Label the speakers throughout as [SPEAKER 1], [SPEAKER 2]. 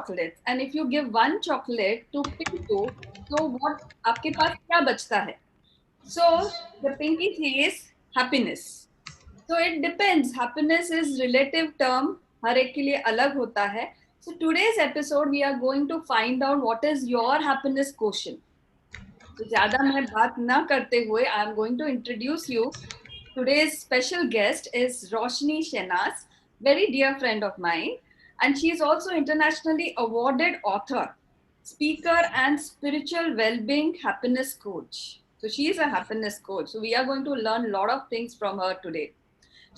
[SPEAKER 1] chocolates, and if you give one chocolate to Pintu, so what आपके पास क्या बचता है? So the Pinky says happiness. So it depends. Happiness is relative term. हर एक के लिए अलग होता है. So today's episode we are going to find out what is your happiness quotient. So ज़्यादा मैं बात ना करते हुए I am going to introduce you. Today's special guest is Roshni Shenaz, very dear friend of mine, and she is also internationally awarded author, speaker, and spiritual well-being happiness coach. So she is a happiness coach. So we are going to learn a lot of things from her today.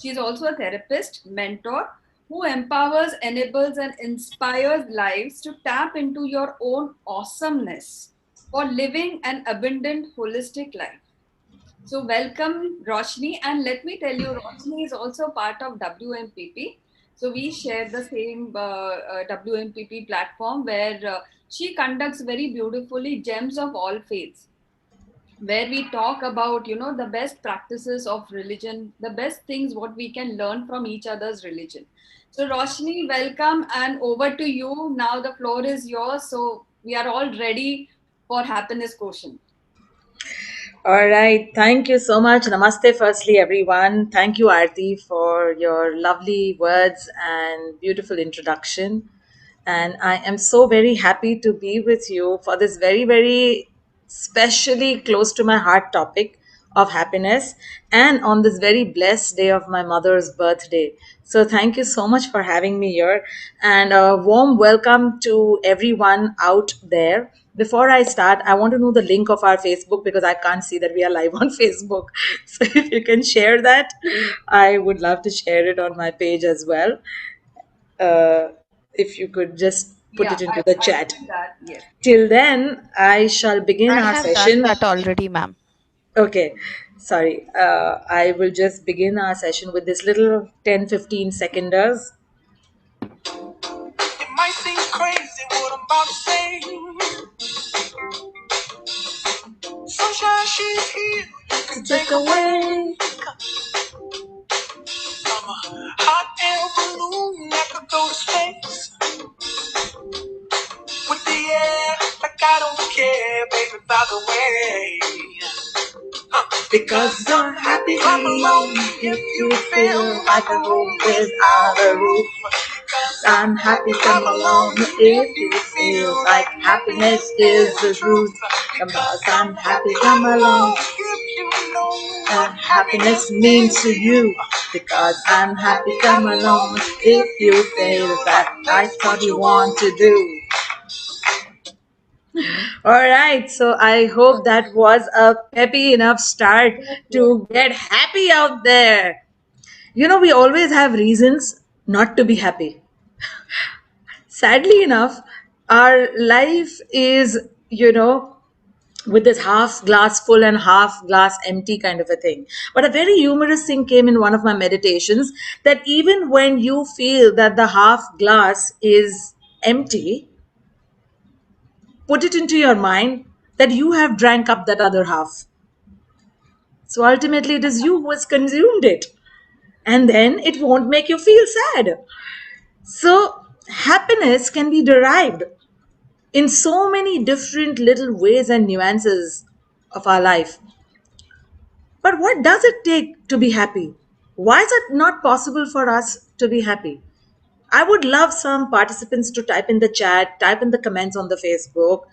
[SPEAKER 1] She is also a therapist, mentor, who empowers, enables, and inspires lives to tap into your own awesomeness for living an abundant, holistic life. So welcome Roshni, and let me tell you, Roshni is also part of WMPP. So we share the same WMPP platform where she conducts very beautifully Gems of All Faiths, where we talk about the best practices of religion, the best things what we can learn from each other's religion. So Roshni, welcome, and over to you. Now the floor is yours. So we are all ready for happiness quotient.
[SPEAKER 2] All right. Thank you so much. Namaste, firstly, everyone. Thank you, Aarti, for your lovely words and beautiful introduction. And I am so very happy to be with you for this very, very specially close to my heart topic of happiness and on this very blessed day of my mother's birthday. So, thank you so much for having me here. And a warm welcome to everyone out there. Before I start, I want to know the link of our Facebook because I can't see that we are live on Facebook. So if you can share that, I would love to share it on my page as well. If you could just put
[SPEAKER 1] Yeah,
[SPEAKER 2] it into the
[SPEAKER 1] I
[SPEAKER 2] chat.
[SPEAKER 1] did that. Yes.
[SPEAKER 2] Till then, I shall begin
[SPEAKER 3] I
[SPEAKER 2] our
[SPEAKER 3] have done
[SPEAKER 2] session.
[SPEAKER 3] that already, ma'am.
[SPEAKER 2] Okay, sorry. I will just begin our session with this little 10-15 seconders. It might seem crazy what I'm about to say. Sunshine, she's here to take away. I'm a hot air balloon that could go to space with the air, like I don't care, baby, by the way. Because I'm happy I'm alone if you feel like a room without a roof. I'm happy I'm alone if you feel like happiness is the truth. Because I'm happy I'm alone if you know what happiness means to you. Because I'm happy I'm alone if you feel that that's what you want to do. All right, so I hope that was a peppy enough start to get happy out there. You know, we always have reasons not to be happy. Sadly enough, our life is, with this half glass full and half glass empty kind of a thing. But a very humorous thing came in one of my meditations that even when you feel that the half glass is empty, put it into your mind that you have drank up that other half. So ultimately, it is you who has consumed it. And then it won't make you feel sad. So, happiness can be derived in so many different little ways and nuances of our life. But what does it take to be happy? Why is it not possible for us to be happy? I would love some participants to type in the chat, type in the comments on the Facebook.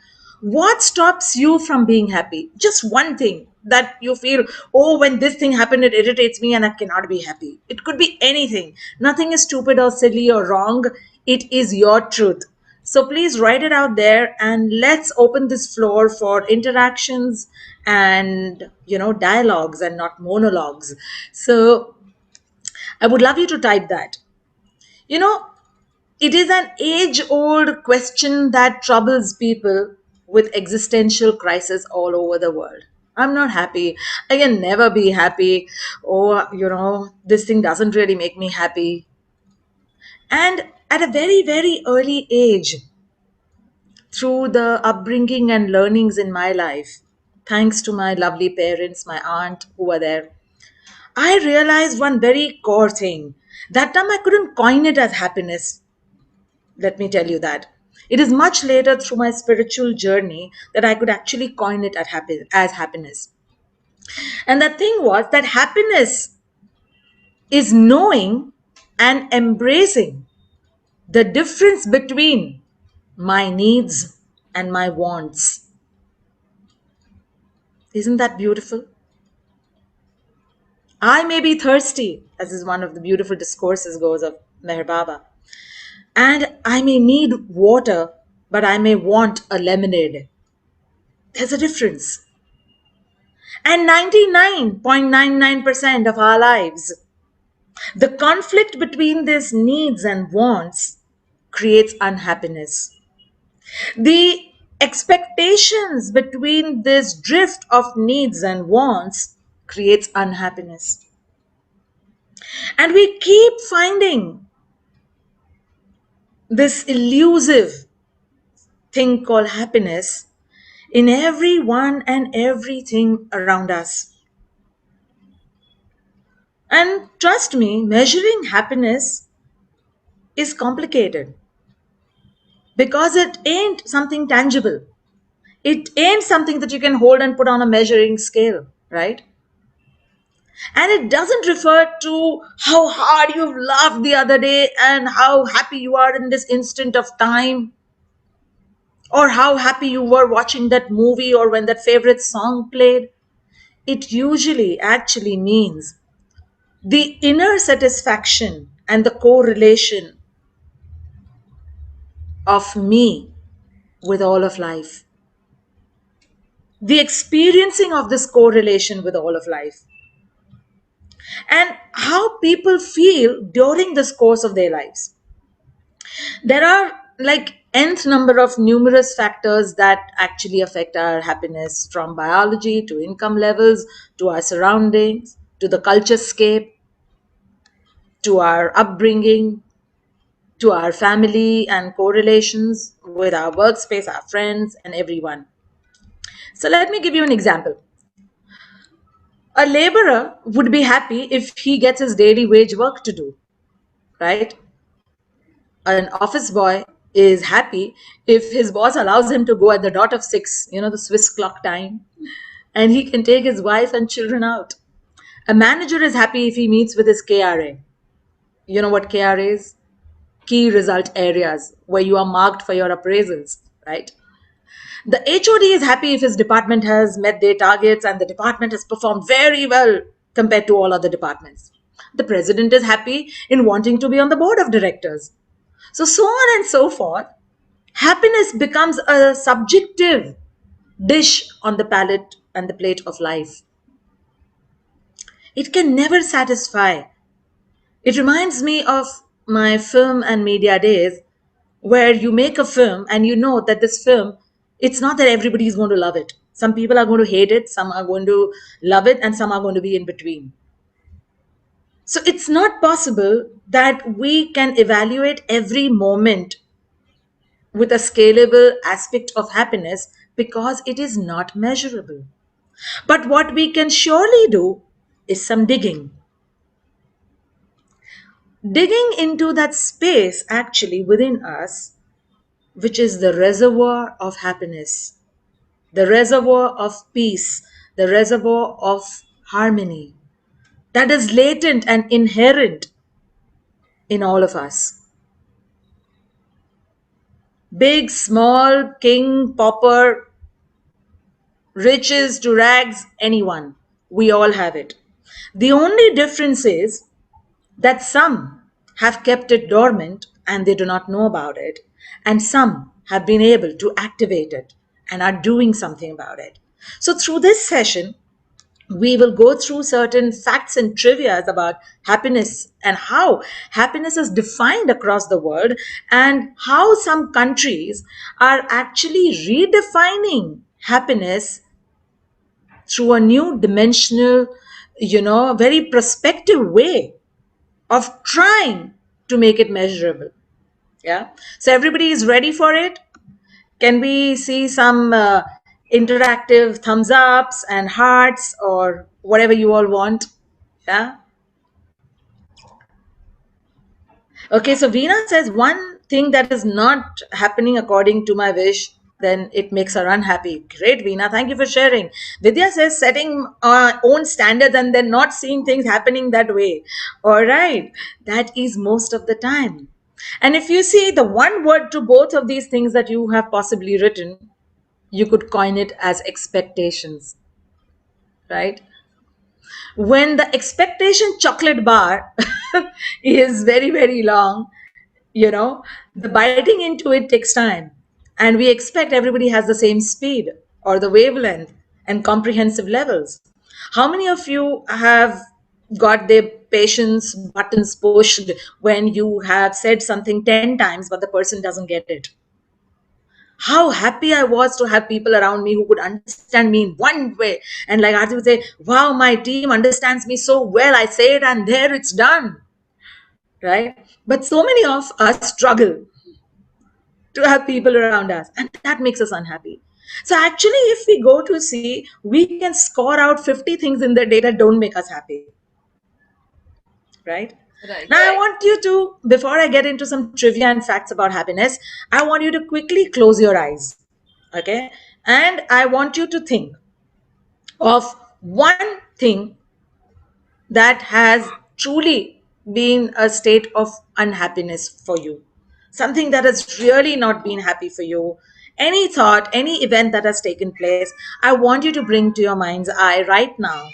[SPEAKER 2] What stops you from being happy? Just one thing that you feel, oh, when this thing happened, it irritates me and I cannot be happy. It could be anything. Nothing is stupid or silly or wrong. It is your truth. So please write it out there and let's open this floor for interactions and, dialogues and not monologues. So I would love you to type that. You know, it is an age old question that troubles people with existential crisis all over the world. I'm not happy. I can never be happy. Or, this thing doesn't really make me happy. And at a very, very early age, through the upbringing and learnings in my life, thanks to my lovely parents, my aunt who were there, I realized one very core thing. That time I couldn't coin it as happiness. Let me tell you that. It is much later through my spiritual journey that I could actually coin it as happiness. And the thing was that happiness is knowing and embracing the difference between my needs and my wants. Isn't that beautiful? I may be thirsty, as is one of the beautiful discourses goes of Meher Baba, and I may need water, but I may want a lemonade. There's a difference. And 99.99% of our lives, the conflict between these needs and wants creates unhappiness. The expectations between this drift of needs and wants creates unhappiness. And we keep finding this elusive thing called happiness in everyone and everything around us. And trust me, measuring happiness is complicated because it ain't something tangible. It ain't something that you can hold and put on a measuring scale, right? And it doesn't refer to how hard you've laughed the other day and how happy you are in this instant of time, or how happy you were watching that movie or when that favorite song played. It usually actually means the inner satisfaction and the correlation of me with all of life. The experiencing of this correlation with all of life. And how people feel during this course of their lives. There are like nth number of numerous factors that actually affect our happiness, from biology to income levels to our surroundings to the culture scape to our upbringing to our family and correlations with our workspace, our friends, and everyone. So let me give you an example. A laborer would be happy if he gets his daily wage work to do, right? An office boy is happy if his boss allows him to go at the dot of 6, the Swiss clock time, and he can take his wife and children out. A manager is happy if he meets with his KRA. You know what KRA is? Key result areas, where you are marked for your appraisals, right? The HOD is happy if his department has met their targets and the department has performed very well compared to all other departments. The president is happy in wanting to be on the board of directors. So on and so forth. Happiness becomes a subjective dish on the palate and the plate of life. It can never satisfy. It reminds me of my film and media days, where you make a film and you know that this film, it's not that everybody is going to love it. Some people are going to hate it, some are going to love it, and some are going to be in between. So it's not possible that we can evaluate every moment with a scalable aspect of happiness because it is not measurable. But what we can surely do is some digging. Digging into that space actually within us, which is the reservoir of happiness, the reservoir of peace, the reservoir of harmony that is latent and inherent in all of us. Big, small, king, pauper, riches to rags, anyone. We all have it. The only difference is that some have kept it dormant and they do not know about it, and some have been able to activate it and are doing something about it. So, through this session, we will go through certain facts and trivias about happiness and how happiness is defined across the world, and how some countries are actually redefining happiness through a new dimensional, very prospective way of trying to make it measurable. Yeah. So everybody is ready for it. Can we see some interactive thumbs ups and hearts or whatever you all want? Yeah. Okay. So Veena says one thing that is not happening according to my wish, then it makes her unhappy. Great, Veena. Thank you for sharing. Vidya says setting our own standards and then not seeing things happening that way. All right. That is most of the time. And if you see the one word to both of these things that you have possibly written, you could coin it as expectations, right? When the expectation chocolate bar is very, very long, the biting into it takes time. And we expect everybody has the same speed or the wavelength and comprehensive levels. How many of you have got their patience buttons pushed when you have said something 10 times but the person doesn't get it? How happy I was to have people around me who could understand me in one way. And like Arti would say, wow, my team understands me so well. I say it and there it's done. Right? But so many of us struggle to have people around us, and that makes us unhappy. So actually, if we go to see, we can score out 50 things in the day that don't make us happy. Right?
[SPEAKER 1] Right.
[SPEAKER 2] Now, I want you to, before I get into some trivia and facts about happiness, I want you to quickly close your eyes. Okay? And I want you to think of one thing that has truly been a state of unhappiness for you, something that has really not been happy for you, any thought, any event that has taken place. I want you to bring to your mind's eye right now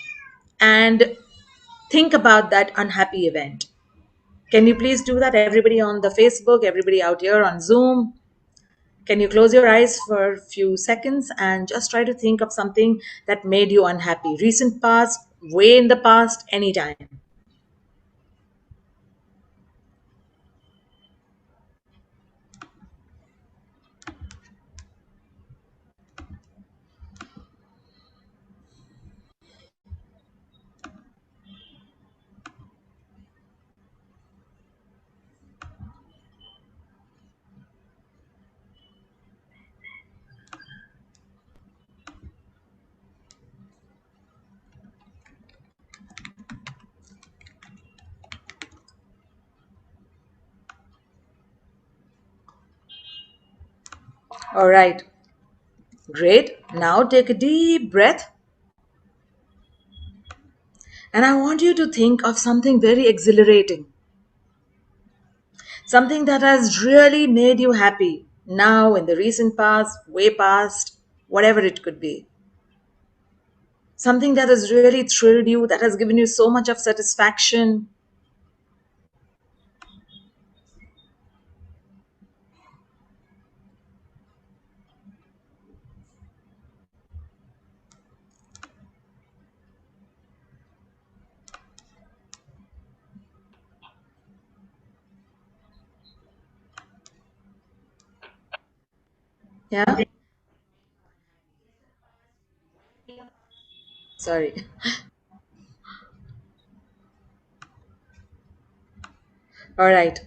[SPEAKER 2] and think about that unhappy event. Can you please do that, everybody on the Facebook, everybody out here on Zoom? Can you close your eyes for a few seconds and just try to think of something that made you unhappy? Recent past, way in the past, anytime. All right. Great. Now take a deep breath. And I want you to think of something very exhilarating, something that has really made you happy now, in the recent past, way past, whatever it could be. Something that has really thrilled you, that has given you so much of satisfaction. Yeah? Sorry. All right.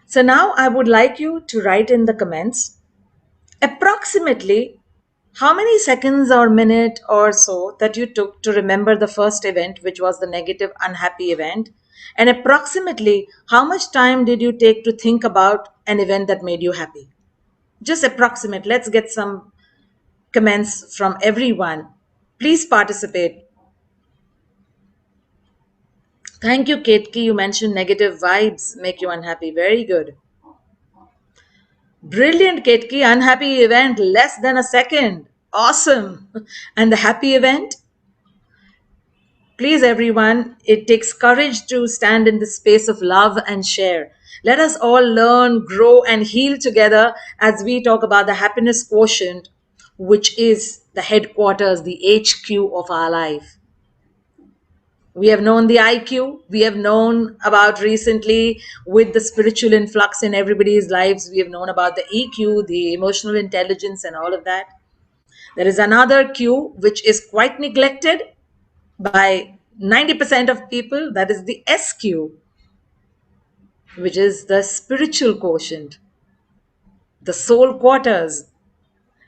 [SPEAKER 2] So now I would like you to write in the comments approximately how many seconds or minute or so that you took to remember the first event, which was the negative, unhappy event, and approximately how much time did you take to think about an event that made you happy? Just approximate. Let's get some comments from everyone. Please participate. Thank you, Ketki. You mentioned negative vibes make you unhappy. Very good. Brilliant, Ketki. Unhappy event, less than a second. Awesome. And the happy event? Please, everyone, it takes courage to stand in the space of love and share. Let us all learn, grow, and heal together as we talk about the happiness quotient, which is the headquarters, the HQ of our life. We have known the IQ. We have known about recently with the spiritual influx in everybody's lives. We have known about the EQ, the emotional intelligence, and all of that. There is another Q which is quite neglected by 90% of people. That is the SQ, which is the spiritual quotient, the soul quarters.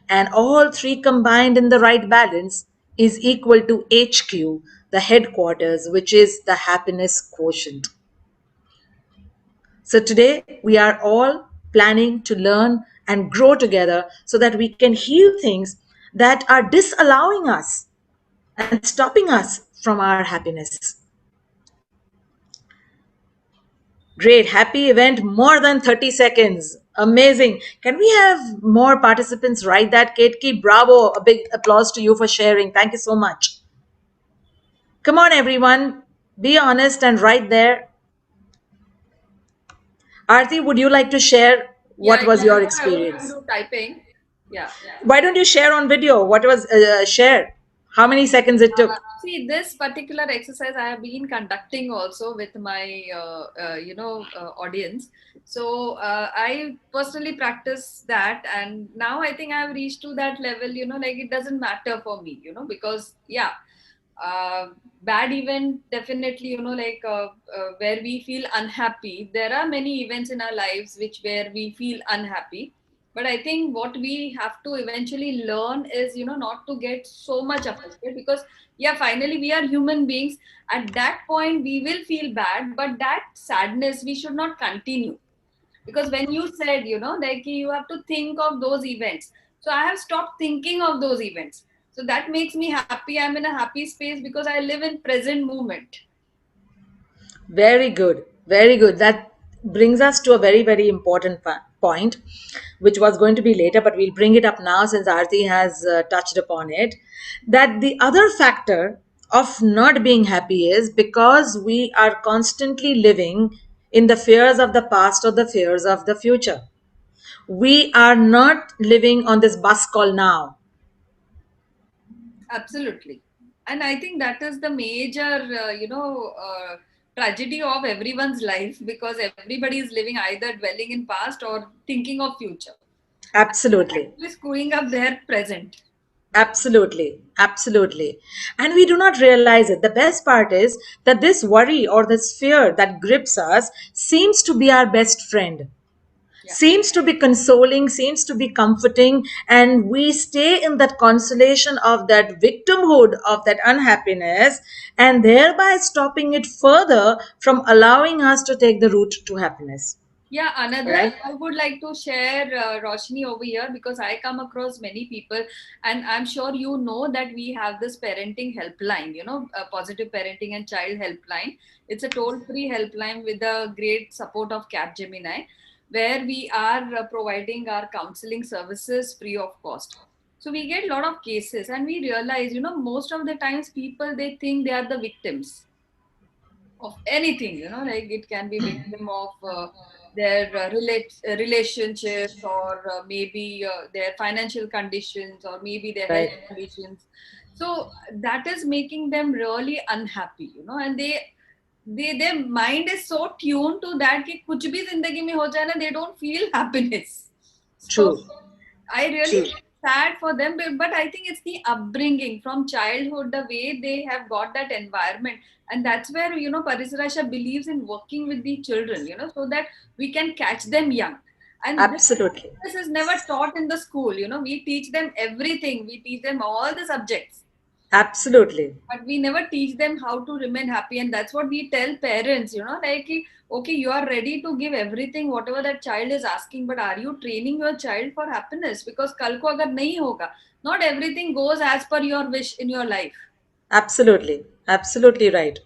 [SPEAKER 2] And all three combined in the right balance is equal to HQ, the headquarters, which is the happiness quotient. So today we are all planning to learn and grow together so that we can heal things that are disallowing us and stopping us from our happiness. Great. Happy event. More than 30 seconds. Amazing. Can we have more participants write that? Ketki, bravo. A big applause to you for sharing. Thank you so much. Come on, everyone. Be honest and write there. Aarti, would you like to share
[SPEAKER 1] Yeah,
[SPEAKER 2] what was your
[SPEAKER 1] I was going
[SPEAKER 2] experience?
[SPEAKER 1] to typing. Yeah.
[SPEAKER 2] Why don't you share on video? What was share? How many seconds it took?
[SPEAKER 1] See, this particular exercise I have been conducting also with my, audience. So I personally practice that, and now I think I've reached to that level. Like it doesn't matter for me. Because yeah, uh, bad event definitely. Where we feel unhappy. There are many events in our lives which where we feel unhappy, but I think what we have to eventually learn is not to get so much affected, because yeah, finally we are human beings. At that point we will feel bad, but that sadness we should not continue, because when you said like you have to think of those events, so I have stopped thinking of those events. So that makes me happy. I'm in a happy space because I live in present moment.
[SPEAKER 2] Very good. Very good. That brings us to a very, very important point, which was going to be later, but we'll bring it up now since Aarti has touched upon it. That the other factor of not being happy is because we are constantly living in the fears of the past or the fears of the future. We are not living on this bus called now.
[SPEAKER 1] Absolutely. And I think that is the major tragedy of everyone's life, because everybody is living either dwelling in past or thinking of future,
[SPEAKER 2] Absolutely.
[SPEAKER 1] actually screwing up their present.
[SPEAKER 2] Absolutely, absolutely. And we do not realize it. The best part is that this worry or this fear that grips us seems to be our best friend,
[SPEAKER 1] Yeah.
[SPEAKER 2] seems to be consoling, seems to be comforting, and we stay in that consolation of that victimhood of that unhappiness and thereby stopping it further from allowing us to take the route to happiness.
[SPEAKER 1] Yeah, another
[SPEAKER 2] Right?
[SPEAKER 1] I would like to share, Roshni, over here, because I come across many people, and I'm sure you know that we have this parenting helpline, positive parenting and child helpline. It's a toll-free helpline with the great support of Capgemini, where we are providing our counseling services free of cost. So we get a lot of cases, and we realize, most of the times people they think they are the victims of anything, like it can be victim of their relationships, or maybe their financial conditions, or maybe their health
[SPEAKER 2] Right.
[SPEAKER 1] conditions. So that is making them really unhappy, and their mind is so tuned to that कि कुछ भी जिंदगी में हो जाए ना, they don't feel happiness. So
[SPEAKER 2] True.
[SPEAKER 1] I really
[SPEAKER 2] True.
[SPEAKER 1] feel sad for them, but I think it's the upbringing from childhood, the way they have got that environment. And that's where, Parisarasha believes in working with the children, so that we can catch them young. And
[SPEAKER 2] Absolutely.
[SPEAKER 1] this is never taught in the school, we teach them everything, we teach them all the subjects,
[SPEAKER 2] Absolutely.
[SPEAKER 1] but we never teach them how to remain happy. And that's what we tell parents, like okay, you are ready to give everything whatever that child is asking, but are you training your child for happiness? Because kal ko agar nahi hoga, not everything goes as per your wish in your life.
[SPEAKER 2] Absolutely. Absolutely right.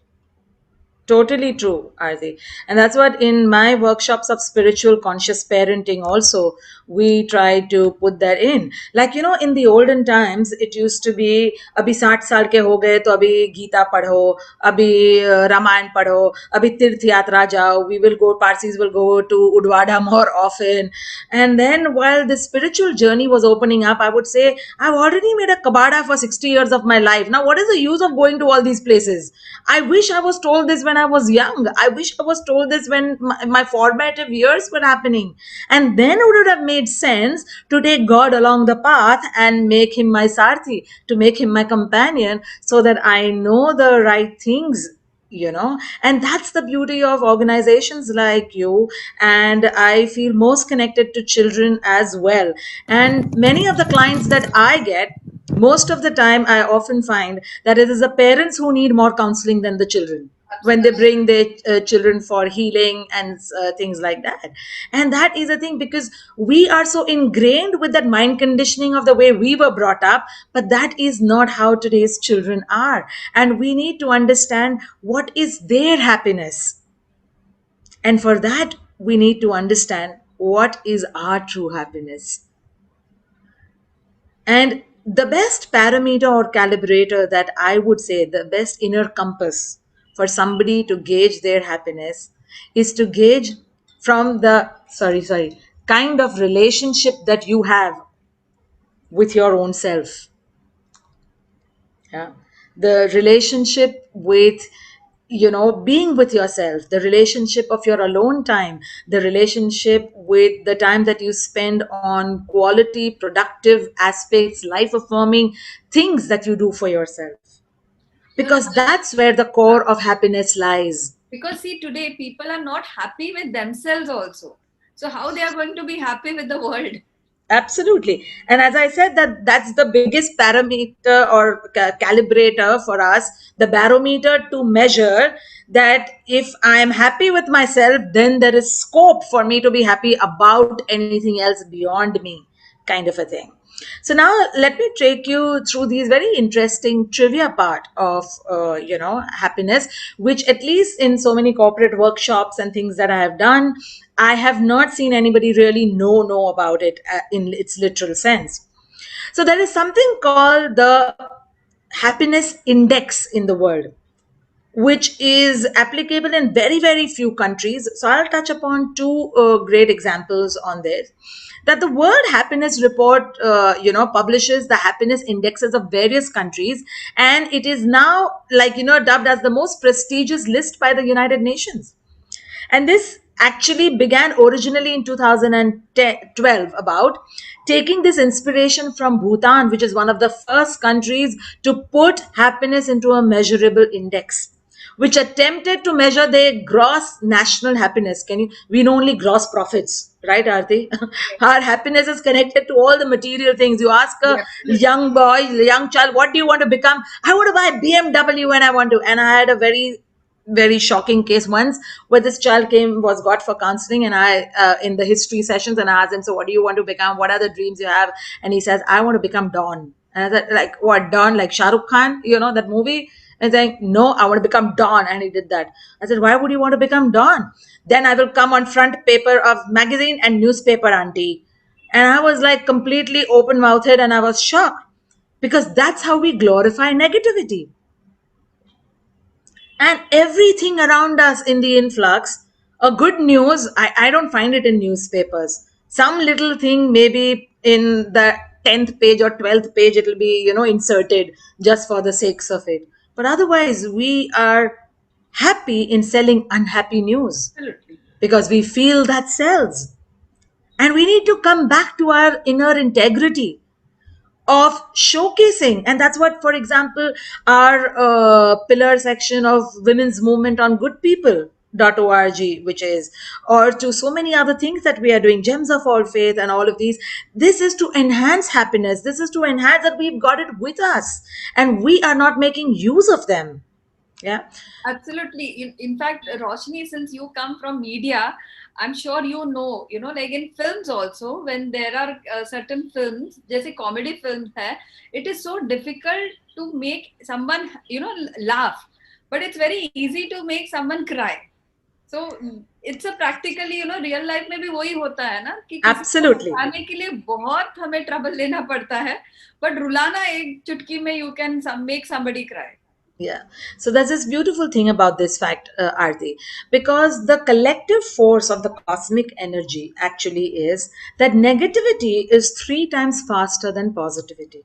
[SPEAKER 2] Totally true, Arti. And that's what in my workshops of spiritual conscious parenting also, we try to put that in. Like, in the olden times, it used to be, abhi 60 saal ke ho gaye, to abhi Gita padho, abhi Ramayan padho, abhi Tirth Yatra jao, we will go, Parsis will go to Udwada more often. And then while the spiritual journey was opening up, I would say, I've already made a kabada for 60 years of my life. Now, what is the use of going to all these places? I wish I was told this when I was young. I wish I was told this when my formative years were happening. And then it would have made sense to take God along the path and make him my sarthi, to make him my companion, so that I know the right things, and that's the beauty of organizations like you. And I feel most connected to children as well. And many of the clients that I get, most of the time I often find that it is the parents who need more counseling than the children. when they
[SPEAKER 1] Absolutely.
[SPEAKER 2] bring their children for healing and things like that. And that is a thing, because we are so ingrained with that mind conditioning of the way we were brought up, but that is not how today's children are. And we need to understand what is their happiness, and for that we need to understand what is our true happiness. And the best parameter or calibrator, that I would say, the best inner compass for somebody to gauge their happiness, is to gauge from the kind of relationship that you have with your own self. Yeah. The relationship with, being with yourself, the relationship of your alone time, the relationship with the time that you spend on quality productive aspects, life affirming things that you do for yourself,
[SPEAKER 1] So
[SPEAKER 2] because that's where the core of happiness lies.
[SPEAKER 1] because see, today people are not happy with themselves also. So how they are going to be happy with the world?
[SPEAKER 2] Absolutely. And as I said, that's the biggest parameter or calibrator for us, the barometer to measure that if I am happy with myself, then there is scope for me to be happy about anything else beyond me, kind of a thing. So now let me take you through these very interesting trivia part of happiness, which at least in so many corporate workshops and things that I have done, I have not seen anybody really know about it in its literal sense. So there is something called the happiness index in the world, which is applicable in very few countries. So I'll touch upon two great examples on this. That the World Happiness Report, publishes the happiness indexes of various countries, and it is now, dubbed as the most prestigious list by the United Nations. And this actually began originally in 2012, about taking this inspiration from Bhutan, which is one of the first countries to put happiness into a measurable index, which attempted to measure their gross national happiness. We know only gross profits, right, Arti? Our happiness is connected to all the material things. You ask a
[SPEAKER 1] Yeah, absolutely.
[SPEAKER 2] young boy, young child, what do you want to become? I want to buy BMW, and I want to. And I had a very shocking case once, where this child was got for counseling, and I in the history sessions, and I asked him, so what do you want to become, what are the dreams you have? And he says, I want to become Don. And I said, like, what, Don, like Shah Rukh Khan, that movie? And saying, no, I want to become Don. And he did that. I said, why would you want to become Don? Then I will come on front paper of magazine and newspaper, auntie. And I was like completely open mouthed, and I was shocked, because that's how we glorify negativity. And everything around us in the influx, a good news, I don't find it in newspapers. Some little thing, maybe in the 10th page or 12th page, it'll be inserted just for the sakes of it. But otherwise, we are happy in selling unhappy news,
[SPEAKER 1] Absolutely.
[SPEAKER 2] because we feel that sells. And we need to come back to our inner integrity of showcasing. And that's what, for example, our pillar section of women's movement on goodpeople.org, which is, or to so many other things that we are doing, gems of all faith and all of these, this is to enhance happiness, this is to enhance that we've got it with us and we are not making use of them. Yeah.
[SPEAKER 1] Absolutely. In fact, Roshni, since you come from media, I'm sure like in films also, when there are certain films, जैसे comedy films है, it is so difficult to make someone, laugh. But it's very easy to make someone cry. So it's a practically, real life में भी वही होता है ना कि किसी को
[SPEAKER 2] Absolutely.
[SPEAKER 1] हंसाने के लिए बहुत हमें ट्रबल लेना पड़ता है, but रुलाना एक चुटकी में you can make somebody cry.
[SPEAKER 2] Yeah. So there's this beautiful thing about this fact, Arti, because the collective force of the cosmic energy actually is that negativity is 3 times faster than positivity.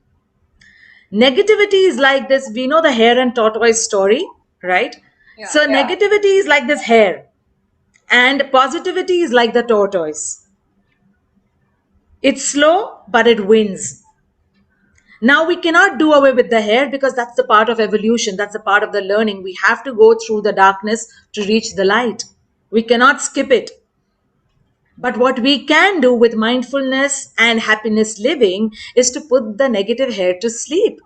[SPEAKER 2] Negativity is like this. We know the hare and tortoise story, right?
[SPEAKER 1] Yeah.
[SPEAKER 2] So negativity is like this hare, and positivity is like the tortoise. It's slow, but it wins. Now we cannot do away with the hair, because that's the part of evolution. That's the part of the learning. We have to go through the darkness to reach the light. We cannot skip it. But what we can do with mindfulness and happiness living is to put the negative hair to sleep.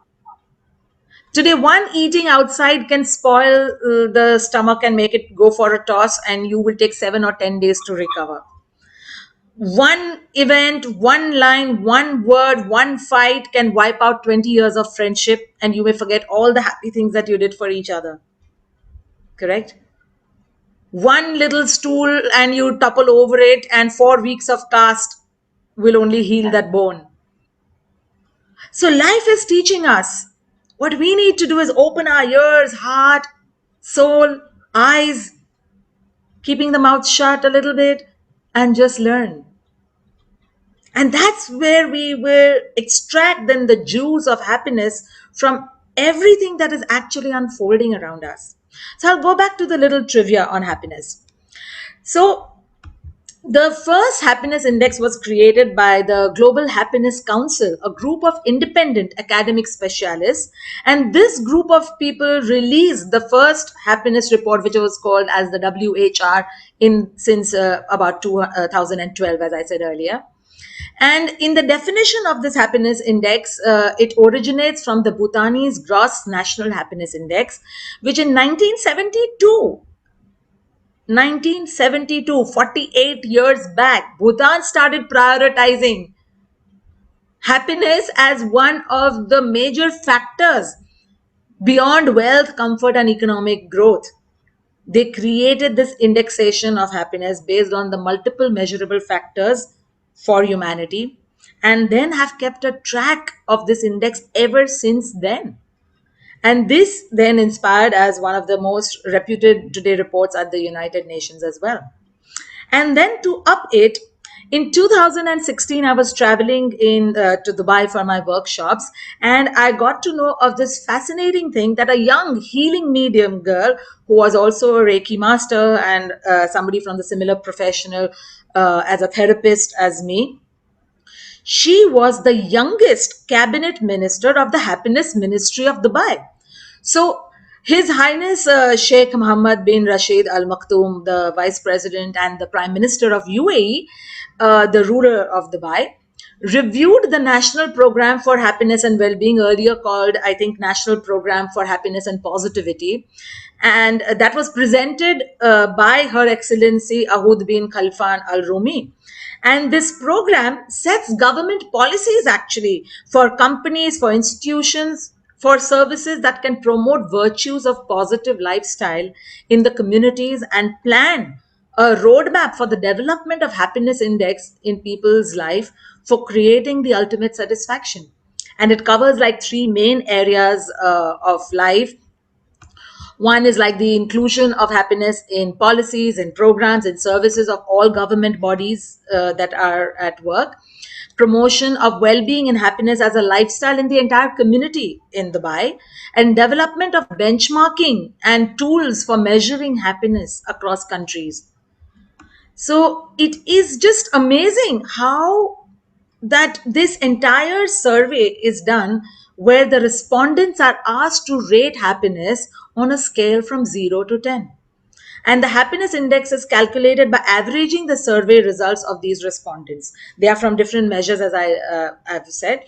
[SPEAKER 2] Today, one eating outside can spoil the stomach and make it go for a toss, and you will take 7 or 10 days to recover. One event, one line, one word, one fight can wipe out 20 years of friendship, and you may forget all the happy things that you did for each other. Correct? One little stool and you topple over it, and 4 weeks of cast will only heal that bone. So, life is teaching us. What we need to do is open our ears, heart, soul, eyes, keeping the mouth shut a little bit, and just learn. And that's where we will extract then the juice of happiness from everything that is actually unfolding around us. So I'll go back to the little trivia on happiness. So the first happiness index was created by the Global Happiness Council, a group of independent academic specialists. And this group of people released the first happiness report, which was called as the WHR in since about 2012, as I said earlier. And in the definition of this happiness index, it originates from the Bhutanese Gross National Happiness Index, which in 1972, 48 years back, Bhutan started prioritizing happiness as one of the major factors beyond wealth, comfort, and economic growth. They created this indexation of happiness based on the multiple measurable factors for humanity, and then have kept a track of this index ever since then. And this then inspired as one of the most reputed today reports at the United Nations as well. And then to up it, in 2016, I was traveling to Dubai for my workshops, and I got to know of this fascinating thing that a young healing medium girl who was also a Reiki master and somebody from the similar professional as a therapist as me, she was the youngest cabinet minister of the Happiness Ministry of Dubai. So, His Highness Sheikh Mohammed bin Rashid Al Maktoum, the Vice President and the Prime Minister of UAE, the ruler of Dubai, reviewed the National Program for Happiness and Well-being, earlier called, I think, National Program for Happiness and Positivity. And that was presented by Her Excellency Ahud bin Khalfan Al Rumi. And this program sets government policies actually for companies, for institutions, for services that can promote virtues of positive lifestyle in the communities and plan a roadmap for the development of happiness index in people's life for creating the ultimate satisfaction. And it covers like three main areas of life. One is like the inclusion of happiness in policies and programs and services of all government bodies that are at work. Promotion of well-being and happiness as a lifestyle in the entire community in Dubai, and development of benchmarking and tools for measuring happiness across countries. So it is just amazing how that this entire survey is done, where the respondents are asked to rate happiness on a scale from 0 to 10. And the happiness index is calculated by averaging the survey results of these respondents. They are from different measures, as I have said,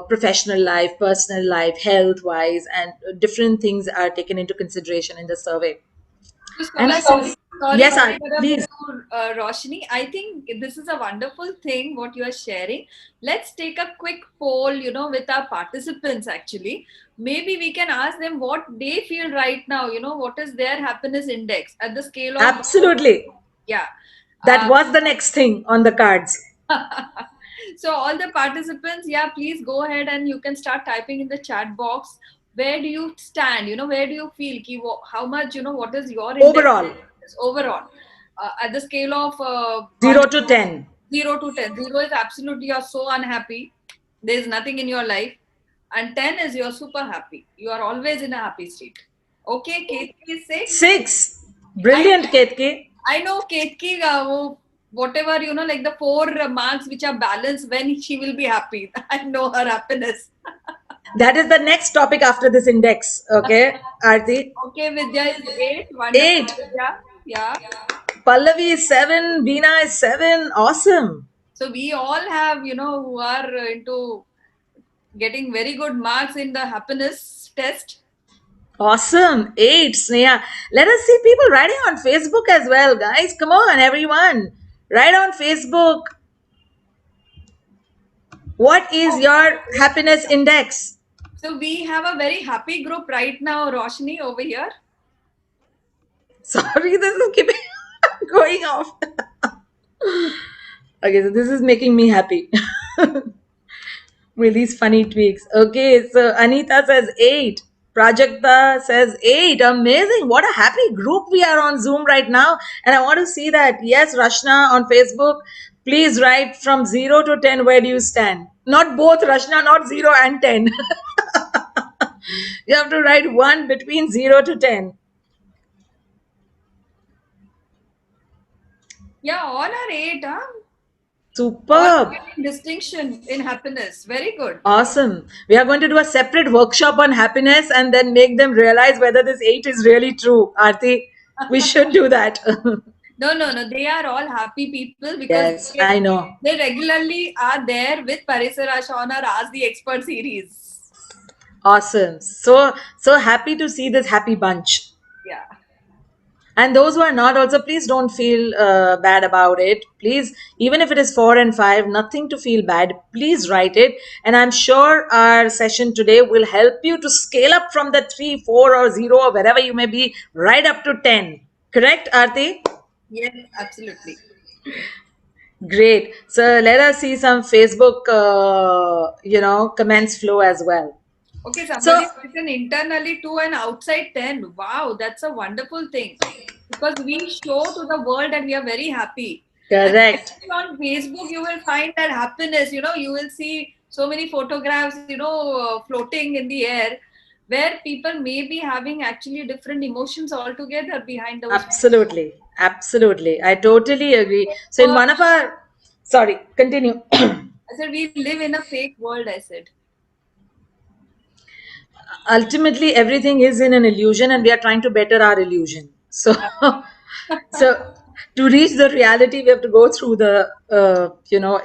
[SPEAKER 2] professional life, personal life, health wise, and different things are taken into consideration in the survey.
[SPEAKER 1] So
[SPEAKER 2] And
[SPEAKER 1] sorry
[SPEAKER 2] yes,
[SPEAKER 1] to interrupt
[SPEAKER 2] please.
[SPEAKER 1] you, Roshni. I think this is a wonderful thing what you are sharing. Let's take a quick poll, with our participants actually. Maybe we can ask them what they feel right now, what is their happiness index at the scale of.
[SPEAKER 2] Absolutely.
[SPEAKER 1] Yeah.
[SPEAKER 2] That was the next thing on the cards.
[SPEAKER 1] So all the participants, yeah, please go ahead and you can start typing in the chat box. Where do you stand? Where do you feel? How much, what is your index
[SPEAKER 2] Overall.
[SPEAKER 1] Overall, at the scale of
[SPEAKER 2] 0 to 10.
[SPEAKER 1] 0 to 10. 0 is absolutely you're so unhappy. There's nothing in your life. And 10 is you're super happy. You are always in a happy state. Okay, Ketki is 6.
[SPEAKER 2] 6. Brilliant, Ketki.
[SPEAKER 1] I know Ketki, whatever, like the 4 marks which are balanced, when she will be happy. I know her happiness.
[SPEAKER 2] That is the next topic after this index. Okay, Aarti?
[SPEAKER 1] Okay, Vidya is 8.
[SPEAKER 2] 8.
[SPEAKER 1] Vidya. Yeah.
[SPEAKER 2] Pallavi is 7. Veena is 7. Awesome.
[SPEAKER 1] So we all have, who are into getting very good marks in the happiness test.
[SPEAKER 2] Awesome. 8, Sneha. Let us see people writing on Facebook as well, guys. Come on, everyone. Write on Facebook. What is
[SPEAKER 1] Oh,
[SPEAKER 2] your happiness index?
[SPEAKER 1] so we have a very happy group right now, Roshni, over here.
[SPEAKER 2] Sorry, this is keeping going off. Okay, so this is making me happy. With these funny tweaks. Okay, so Anita says 8. Prajakta says 8. Amazing. What a happy group we are on Zoom right now. And I want to see that. Yes, Rashna on Facebook, please write from 0 to 10, where do you stand? Not both, Rashna, not 0 and 10. You have to write one between 0 to 10.
[SPEAKER 1] Yeah, all are 8, huh? All
[SPEAKER 2] Superb.
[SPEAKER 1] distinction in happiness. Very good.
[SPEAKER 2] Awesome. We are going to do a separate workshop on happiness and then make them realize whether this 8 is really true. Aarti, we should do that.
[SPEAKER 1] No, no, no. They are all happy people because
[SPEAKER 2] Yes, I know.
[SPEAKER 1] they regularly are there with Parisara on our Ask the Expert series.
[SPEAKER 2] Awesome. So happy to see this happy bunch.
[SPEAKER 1] Yeah.
[SPEAKER 2] And those who are not also, please don't feel bad about it. Please, even if it is 4 and 5, nothing to feel bad. Please write it. And I'm sure our session today will help you to scale up from the 3, 4 or 0 or wherever you may be, right up to 10. Correct, Aarti?
[SPEAKER 1] Yes, absolutely.
[SPEAKER 2] Great. So let us see some Facebook, comments flow as well.
[SPEAKER 1] Okay,
[SPEAKER 2] So
[SPEAKER 1] somebody written internally 2 and outside 10. Wow, that's a wonderful thing. Because we show to the world that we are very happy.
[SPEAKER 2] correct.
[SPEAKER 1] And on Facebook, you will find that happiness. You will see so many photographs, floating in the air, where people may be having actually different emotions altogether behind those.
[SPEAKER 2] Absolutely. Absolutely. I totally agree. So in one of our, sorry, continue.
[SPEAKER 1] I said, we live in a fake world, I said.
[SPEAKER 2] Ultimately, everything is in an illusion and we are trying to better our illusion. So, so to reach the reality, we have to go through the,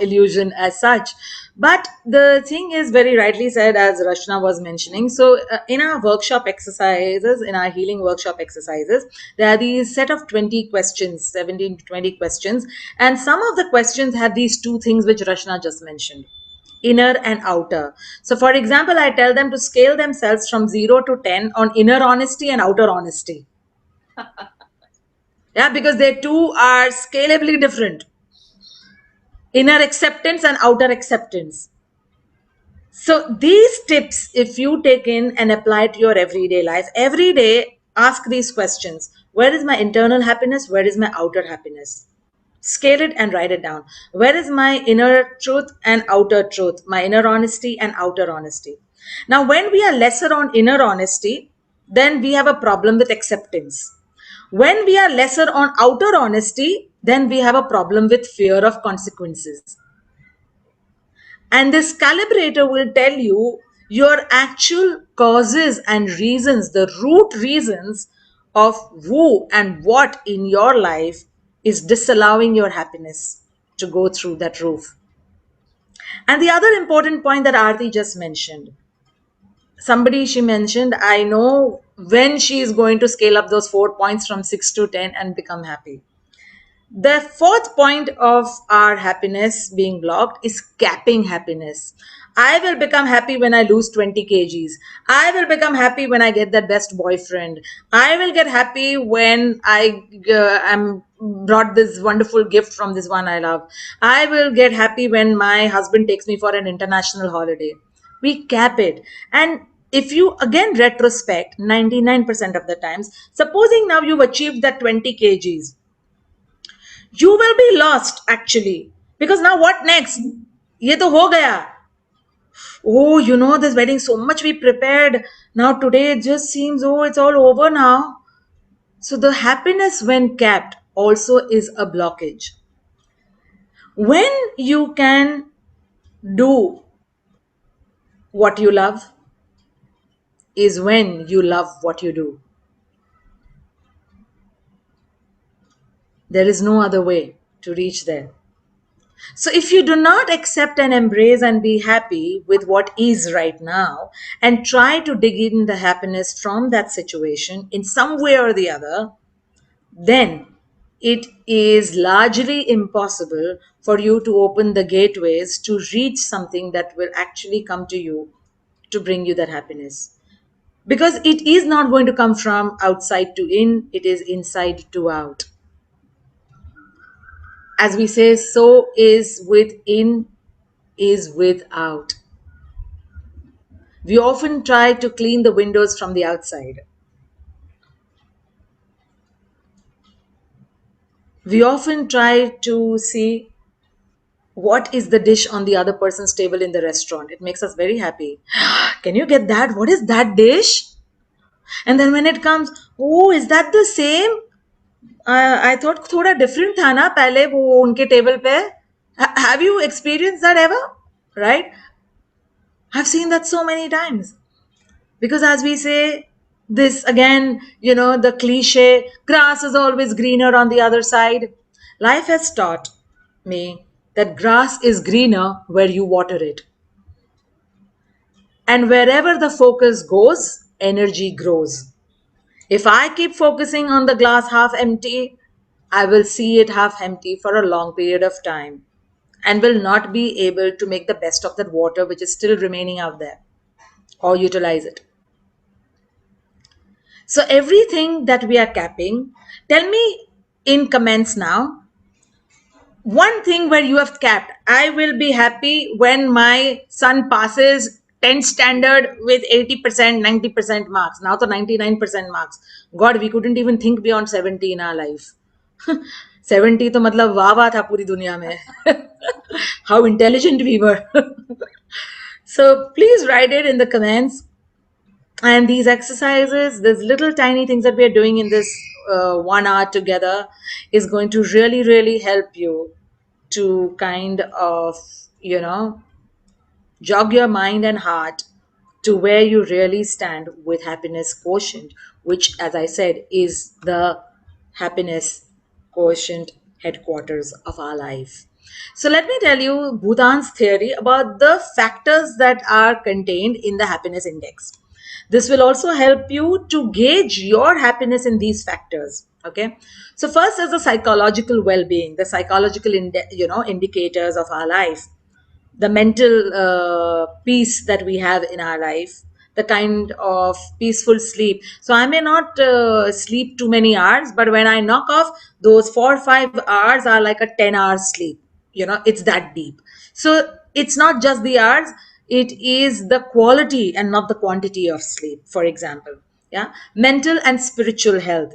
[SPEAKER 2] illusion as such. But the thing is very rightly said, as Rashna was mentioning. So in our workshop exercises, in our healing workshop exercises, there are these set of 20 questions, 17 to 20 questions. And some of the questions have these two things which Rashna just mentioned, inner and outer. So, for example, I tell them to scale themselves from 0 to 10 on inner honesty and outer honesty. Yeah, because they two are scalably different, inner acceptance and outer acceptance. So, these tips, if you take in and apply to your everyday life, every day ask these questions: where is my internal happiness? Where is my outer happiness? Scale it and write it down. Where is my inner truth and outer truth, my inner honesty and outer honesty? Now, when we are lesser on inner honesty, then we have a problem with acceptance. When we are lesser on outer honesty, then we have a problem with fear of consequences. And this calibrator will tell you your actual causes and reasons, the root reasons of who and what in your life is disallowing your happiness to go through that roof. And the other important point that Aarti just mentioned, she mentioned, I know when she is going to scale up those 4 points from 6 to 10 and become happy. The fourth point of our happiness being blocked is capping happiness. I will become happy when I lose 20 kgs. I will become happy when I get that best boyfriend. I will get happy when I am brought this wonderful gift from this one I love. I will get happy when my husband takes me for an international holiday. We cap it. And if you again retrospect 99% of the times, supposing now you've achieved that 20 kgs, you will be lost actually, because now what next? Ye to ho gaya. Oh, this wedding, so much we prepared. Now today it just seems, oh, it's all over now. So the happiness when capped also is a blockage. When you can do what you love is when you love what you do. There is no other way to reach there. So, if you do not accept and embrace and be happy with what is right now and try to dig in the happiness from that situation in some way or the other, then it is largely impossible for you to open the gateways to reach something that will actually come to you to bring you that happiness. Because it is not going to come from outside to in, it is inside to out. As we say, so is within is without. We often try to clean the windows from the outside. We often try to see what is the dish on the other person's table in the restaurant. It makes us very happy. Can you get that? What is that dish? And then when it comes, oh, is that the same? I thought थोड़ा different था ना पहले वो उनके table पे. Have you experienced that ever? Right? I've seen that so many times. Because as we say, this again, the cliche, grass is always greener on the other side. Life has taught me that grass is greener where you water it. And wherever the focus goes, energy grows. If I keep focusing on the glass half empty, I will see it half empty for a long period of time and will not be able to make the best of that water which is still remaining out there or utilize it. So everything that we are capping, tell me in comments now, one thing where you have capped. I will be happy when my son passes 10th standard with 80%, 90% marks. Now to 99% marks. God, we couldn't even think beyond 70 in our life. 70 तो मतलब वाह वाह था पूरी दुनिया में. How intelligent we were. So please write it in the comments. And these exercises, these little tiny things that we are doing in this 1 hour together is going to really, really help you to kind of, jog your mind and heart to where you really stand with happiness quotient, which, as I said, is the happiness quotient headquarters of our life. So, let me tell you Bhutan's theory about the factors that are contained in the happiness index. This will also help you to gauge your happiness in these factors. Okay. So, first is the psychological well being, the psychological indicators of our life, the mental peace that we have in our life, the kind of peaceful sleep. So I may not sleep too many hours, but when I knock off, those 4 or 5 hours are like a 10 hours sleep. It's that deep. So it's not just the hours, it is the quality and not the quantity of sleep, for example. Yeah, mental and spiritual health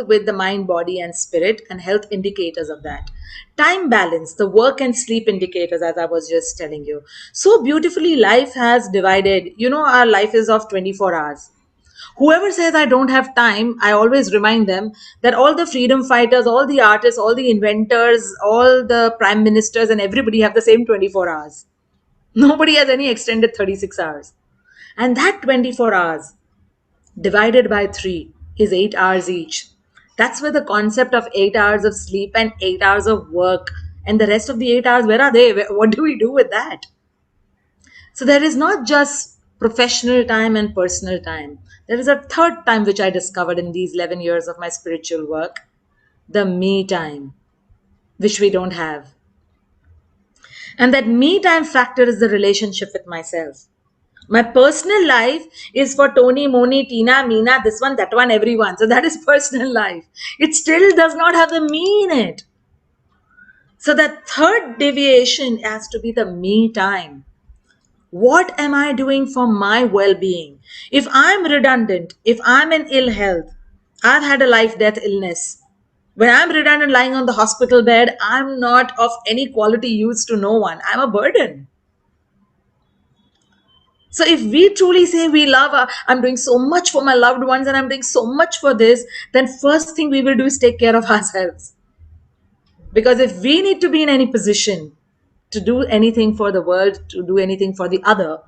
[SPEAKER 2] with the mind, body and spirit, and health indicators of that. Time balance, the work and sleep indicators, as I was just telling you. So beautifully life has divided. Our life is of 24 hours. Whoever says I don't have time, I always remind them that all the freedom fighters, all the artists, all the inventors, all the prime ministers and everybody have the same 24 hours. Nobody has any extended 36 hours. And that 24 hours divided by 3 is 8 hours each. That's where the concept of 8 hours of sleep and 8 hours of work and the rest of the 8 hours, where are they? What do we do with that? So there is not just professional time and personal time. There is a third time which I discovered in these 11 years of my spiritual work, the me time, which we don't have. And that me time factor is the relationship with myself. My personal life is for Tony, Moni, Tina, Meena, this one, that one, everyone. So that is personal life. It still does not have the me in it. So that third deviation has to be the me time. What am I doing for my well-being? If I'm redundant, if I'm in ill health, I've had a life-death illness. When I'm redundant lying on the hospital bed, I'm not of any quality use to no one. I'm a burden. So if we truly say we love, I'm doing so much for my loved ones and I'm doing so much for this, then first thing we will do is take care of ourselves. Because if we need to be in any position to do anything for the world, to do anything for the other,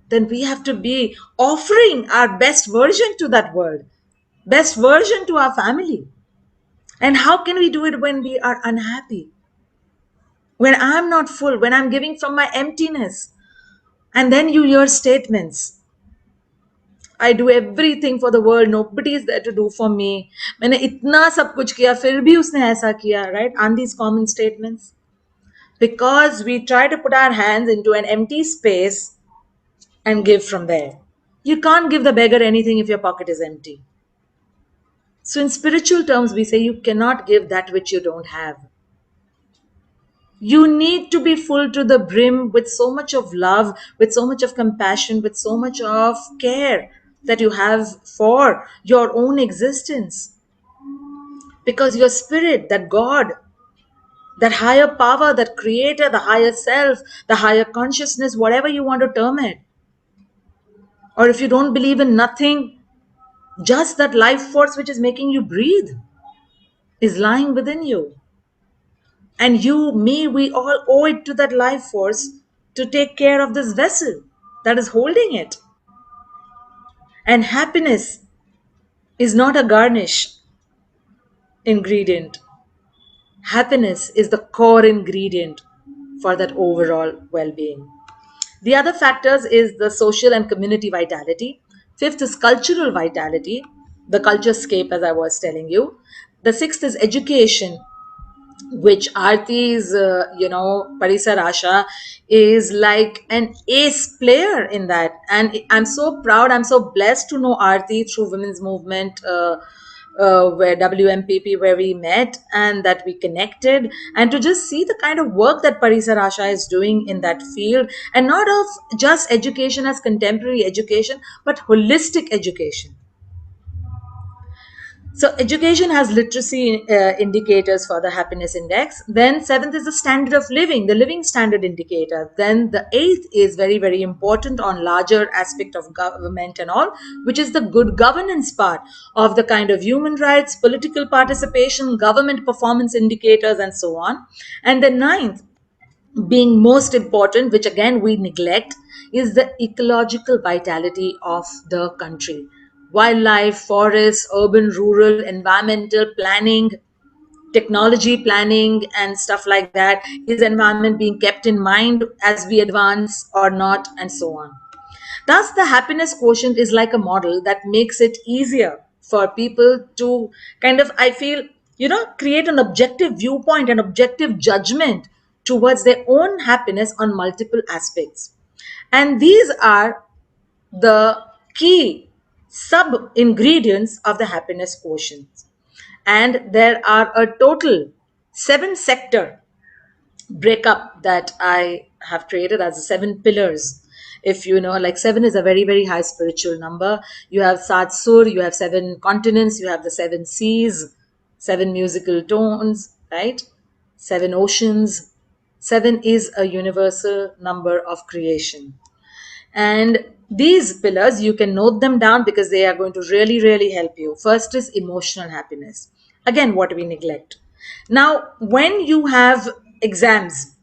[SPEAKER 2] then we have to be offering our best version to that world, best version to our family. And how can we do it when we are unhappy? when I'm not full, when I'm giving from my emptiness. And then you hear statements, I do everything for the world, nobody is there to do for me, मैंने इतना सब कुछ किया फिर भी उसने ऐसा किया, right? Aren't these common statements? Because we try to put our hands into an empty space and give from there. You can't give the beggar anything if your pocket is empty. So in spiritual terms, we say you cannot give that which you don't have. You need to be full to the brim with so much of love, with so much of compassion, with so much of care that you have for your own existence. Because your spirit, that God, that higher power, that creator, the higher self, the higher consciousness, whatever you want to term it, or if you don't believe in nothing, just that life force which is making you breathe is lying within you. And you, me, we all owe it to that life force to take care of this vessel that is holding it. And happiness is not a garnish ingredient. Happiness is the core ingredient for that overall well being. The other factors is the social and community vitality. Fifth is cultural vitality, the culture scape, as I was telling you. The sixth is education, which Aarti's, Parisar Asha is like an ace player in that. And I'm so proud, I'm so blessed to know Aarti through Women's Movement, where WMPP, where we met and that we connected, and to just see the kind of work that Parisar Asha is doing in that field, and not of just education as contemporary education, but holistic education. So education has literacy indicators for the happiness index. Then seventh is the standard of living, the living standard indicator. Then the eighth is very, very important on larger aspect of government and all, which is the good governance part of the kind of human rights, political participation, government performance indicators, and so on. And the ninth, being most important, which again we neglect, is the ecological vitality of the country. Wildlife, forests, urban, rural, environmental planning, technology planning, and stuff like that. Is environment being kept in mind as we advance or not, and so on. Thus, the happiness quotient is like a model that makes it easier for people to kind of, I feel, create an objective viewpoint, an objective judgment towards their own happiness on multiple aspects. And these are the key sub ingredients of the happiness quotient. And there are a total 7 sector breakup that I have created as 7 pillars. If you know, like 7 is a very, very high spiritual number. You have Satsur, you have 7 continents, you have the 7 seas, 7 musical tones, right? 7 oceans. 7 is a universal number of creation. And these pillars, you can note them down because they are going to really, really help you. First is emotional happiness. Again, what we neglect. Now, when you have exams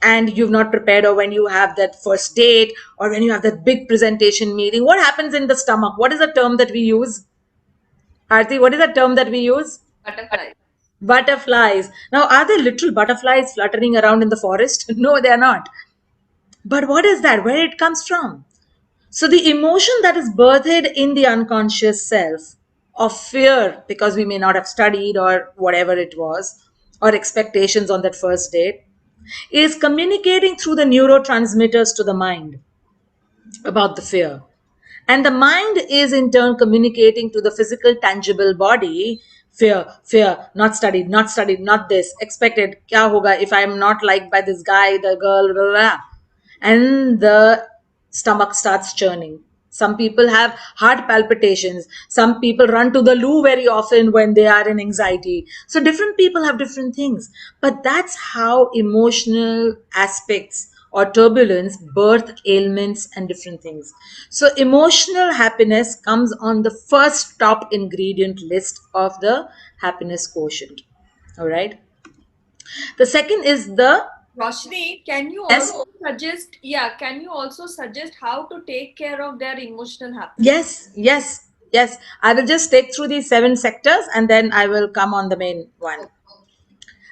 [SPEAKER 2] and you've not prepared, or when you have that first date, or when you have that big presentation meeting, what happens in the stomach? What is the term that we use? Aarti, what is the term that we use?
[SPEAKER 1] Butterfly.
[SPEAKER 2] Butterflies. Now, are there literal butterflies fluttering around in the forest? No, they are not. But what is that? Where it comes from? So the emotion that is birthed in the unconscious self of fear, because we may not have studied or whatever it was, or expectations on that first date, is communicating through the neurotransmitters to the mind about the fear. And the mind is in turn communicating to the physical, tangible body, fear, fear, not studied, not this, expected, kya hoga if I'm not liked by this guy, the girl, blah, blah, blah. And the stomach starts churning. Some people have heart palpitations. Some people run to the loo very often when they are in anxiety. So different people have different things. But that's how emotional aspects or turbulence birth ailments and different things. So emotional happiness comes on the first top ingredient list of the happiness quotient. All right. The second is the
[SPEAKER 1] Roshni, can you
[SPEAKER 2] yes.
[SPEAKER 1] also suggest, can you also suggest how to take care of their emotional happiness?
[SPEAKER 2] Yes. I will just take through these 7 sectors and then I will come on the main one.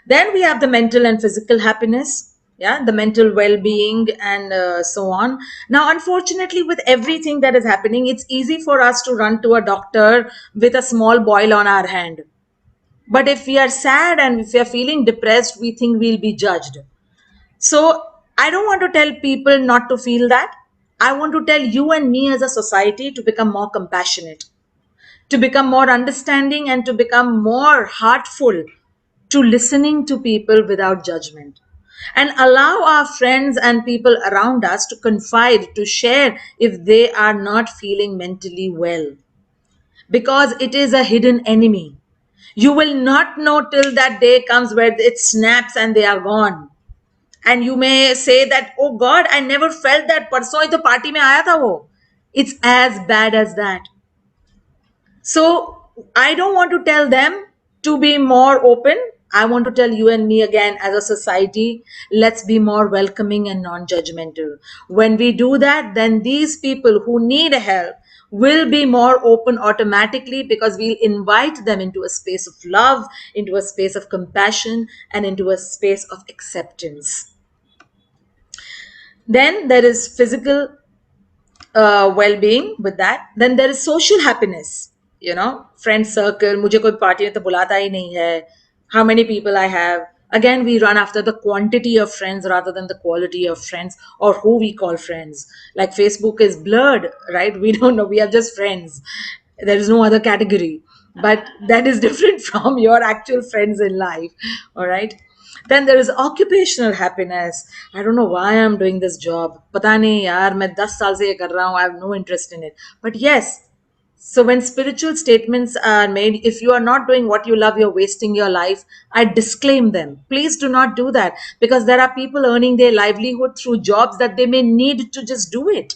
[SPEAKER 2] Then we have the mental and physical happiness, yeah, the mental well-being and so on. Now, unfortunately, with everything that is happening, it's easy for us to run to a doctor with a small boil on our hand. But if we are sad and if we are feeling depressed, we think we'll be judged. So I don't want to tell people not to feel that. I want to tell you and me as a society to become more compassionate, to become more understanding, and to become more heartful to listening to people without judgment. And allow our friends and people around us to confide, to share if they are not feeling mentally well. Because it is a hidden enemy. You will not know till that day comes where it snaps and they are gone. And you may say that, oh God, I never felt that. परसों ही तो party में आया था वो. It's as bad as that. So I don't want to tell them to be more open. I want to tell you and me again as a society, let's be more welcoming and non-judgmental. When we do that, then these people who need help will be more open automatically, because we'll invite them into a space of love, into a space of compassion, and into a space of acceptance. Then there is physical well-being. With that, then there is social happiness, friend circle. मुझे कोई party में तो बुलाता ही नहीं है. How many people I have. Again, we run after the quantity of friends rather than the quality of friends, or who we call friends. Like Facebook is blurred, right? We don't know, we are just friends. There is no other category, but that is different from your actual friends in life. All right. Then there is occupational happiness. I don't know why I'm doing this job. पता नहीं यार, मैं 10 साल से ये कर रहा हूँ. I have no interest in it. But yes, so when spiritual statements are made, if you are not doing what you love, you're wasting your life, I disclaim them. Please do not do that, because there are people earning their livelihood through jobs that they may need to just do it.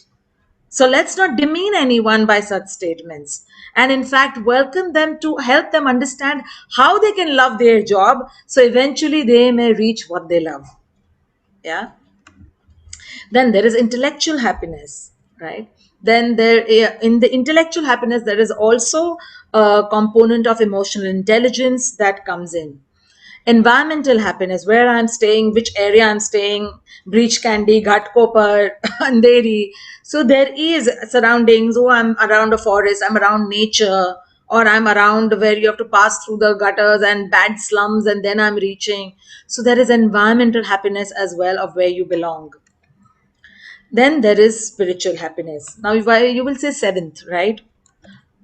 [SPEAKER 2] So let's not demean anyone by such statements. And in fact, welcome them to help them understand how they can love their job, so eventually they may reach what they love. Yeah. Then there is intellectual happiness, right? Then in the intellectual happiness, there is also a component of emotional intelligence that comes in. Environmental happiness, where I'm staying, which area I'm staying, Breach Candy, Ghatkopar, Andheri. So there is surroundings. Oh, I'm around a forest, I'm around nature, or I'm around where you have to pass through the gutters and bad slums, and then I'm reaching. So there is environmental happiness as well, of where you belong. Then there is spiritual happiness. Now, you will say seventh, right?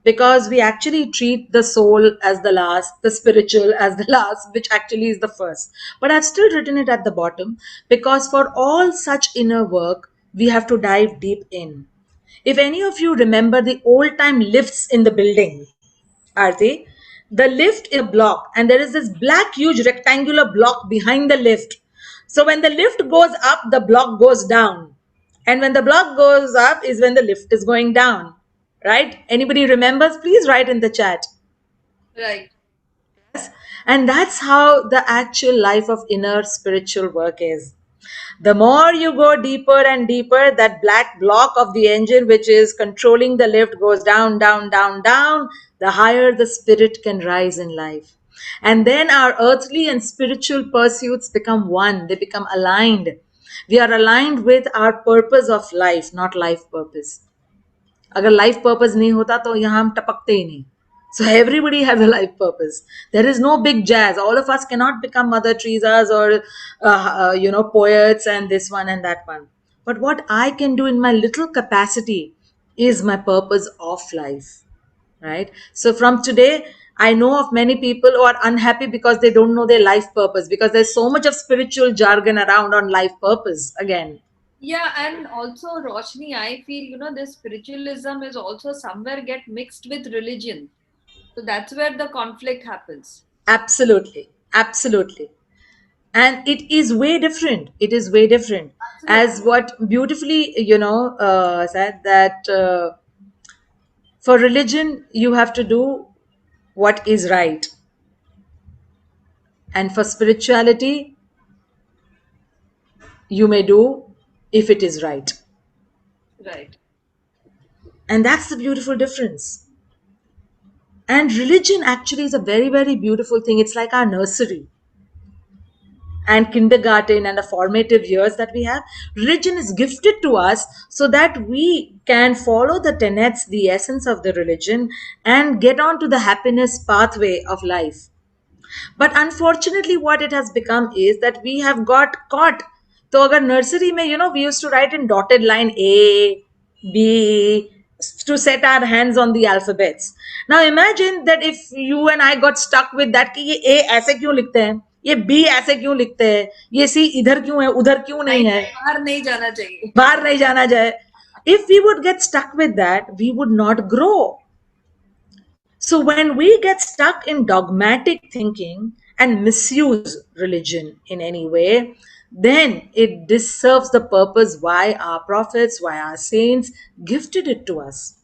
[SPEAKER 2] Because we actually treat the soul as the last, the spiritual as the last, which actually is the first. But I've still written it at the bottom, because for all such inner work, we have to dive deep in. If any of you remember the old time lifts in the building, Aarti, the lift is a block, and there is this black, huge rectangular block behind the lift. So when the lift goes up, the block goes down. And when the block goes up is when the lift is going down. Right? Anybody remembers? Please write in the chat.
[SPEAKER 1] Right.
[SPEAKER 2] Yes. And that's how the actual life of inner spiritual work is. The more you go deeper and deeper, that black block of the engine which is controlling the lift goes down, down, down, down, the higher the spirit can rise in life. And then our earthly and spiritual pursuits become one, they become aligned. We are aligned with our purpose of life, not life purpose. अगर life purpose नहीं होता तो यहाँ हम टपकते ही नहीं. So everybody has a life purpose. There is no big jazz. All of us cannot become Mother Teresa's or poets and this one and that one. But what I can do in my little capacity is my purpose of life, right? So from today, I know of many people who are unhappy because they don't know their life purpose, because there's so much of spiritual jargon around on life purpose again.
[SPEAKER 1] Yeah, and also Roshni, I feel, this spiritualism is also somewhere get mixed with religion. So that's where the conflict happens.
[SPEAKER 2] Absolutely. Absolutely. And it is way different. It is way different.
[SPEAKER 1] Absolutely.
[SPEAKER 2] As what beautifully, said that for religion, you have to do what is right. And for spirituality, you may do if it is right.
[SPEAKER 1] Right.
[SPEAKER 2] And that's the beautiful difference. And religion actually is a very, very beautiful thing. It's like our nursery. and kindergarten and the formative years that we have, religion is gifted to us so that we can follow the tenets, the essence of the religion, and get on to the happiness pathway of life. But unfortunately, what it has become is that we have got caught. So, agar nursery mein, we used to write in dotted line A, B, to set our hands on the alphabets. Now, imagine that if you and I got stuck with that, कि ये A ऐसे क्यों लिखते हैं, ये B ऐसे क्यों लिखते हैं, ये C इधर क्यों है, उधर क्यों नहीं है,
[SPEAKER 1] बाहर नहीं जाना चाहिए.
[SPEAKER 2] बाहर नहीं जाना जाए. If we would get stuck with that, we would not grow. So when we get stuck in dogmatic thinking and misuse religion in any way, then it disserves the purpose why our prophets, why our saints gifted it to us.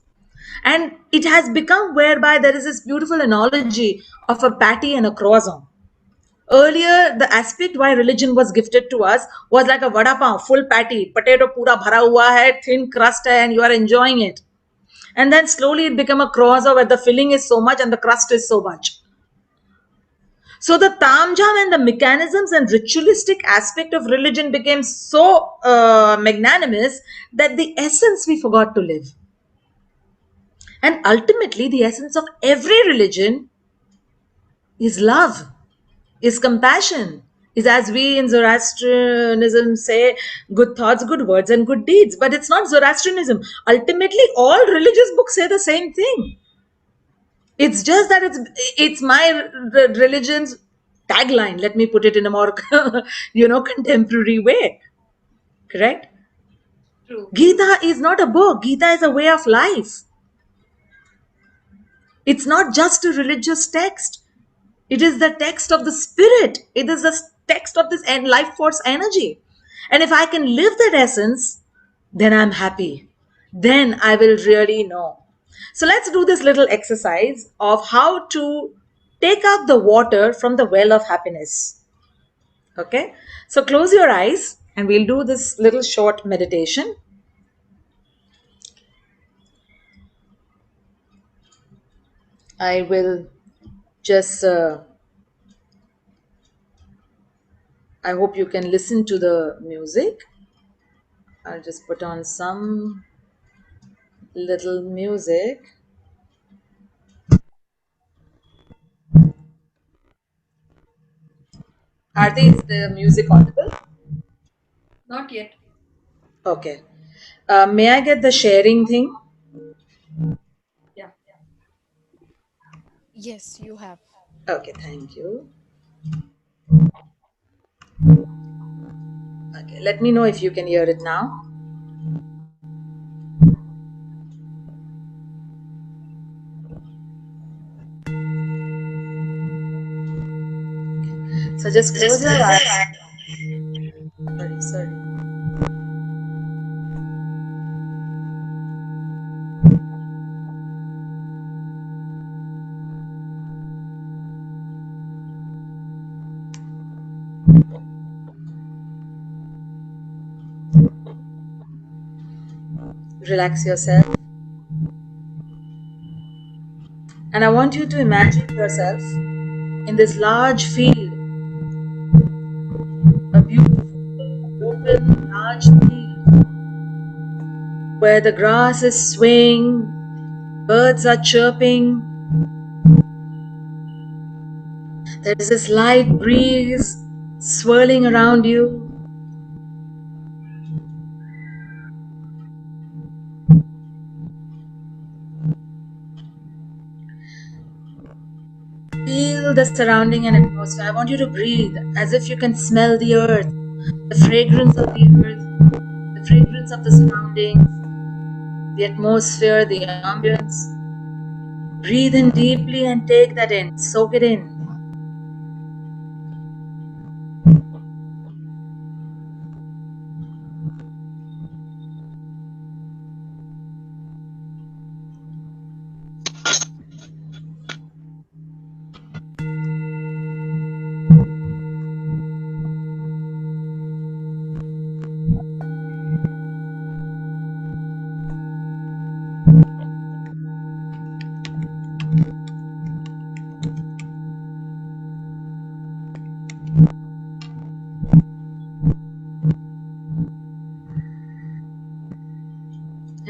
[SPEAKER 2] And it has become whereby there is this beautiful analogy of a patty and a croissant. Earlier, the aspect why religion was gifted to us was like a vada pav, full patty, potato pura bhara hua hai, thin crust hai, and you are enjoying it. And then slowly it became a croissant where the filling is so much and the crust is so much. So the tamjam and the mechanisms and ritualistic aspect of religion became so magnanimous that the essence we forgot to live. And ultimately, the essence of every religion is love, is compassion, is, as we in Zoroastrianism say, good thoughts, good words, and good deeds. But it's not Zoroastrianism. Ultimately, all religious books say the same thing. It's just that it's my religion's tagline. Let me put it in a more contemporary way. Correct?
[SPEAKER 1] True.
[SPEAKER 2] Gita is not a book. Gita is a way of life. It's not just a religious text. It is the text of the spirit. It is the text of this life force energy. And if I can live that essence, then I'm happy. Then I will really know. So let's do this little exercise of how to take out the water from the well of happiness. Okay? So close your eyes and we'll do this little short meditation. I will just, I hope you can listen to the music. I'll just put on some little music. Aarti, is the music audible?
[SPEAKER 1] Not yet.
[SPEAKER 2] Okay. May I get the sharing thing?
[SPEAKER 1] Yeah.
[SPEAKER 3] Yes, you have.
[SPEAKER 2] Okay, thank you. Okay, let me know if you can hear it now. So just close your eyes. Sorry. Relax yourself. And I want you to imagine yourself in this large field, a beautiful, open, large field where the grass is swaying, birds are chirping, there is this light breeze swirling around you. Feel the surrounding and atmosphere. I want you to breathe as if you can smell the earth, the fragrance of the earth, the fragrance of the surroundings, the atmosphere, the ambience. Breathe in deeply and take that in. Soak it in.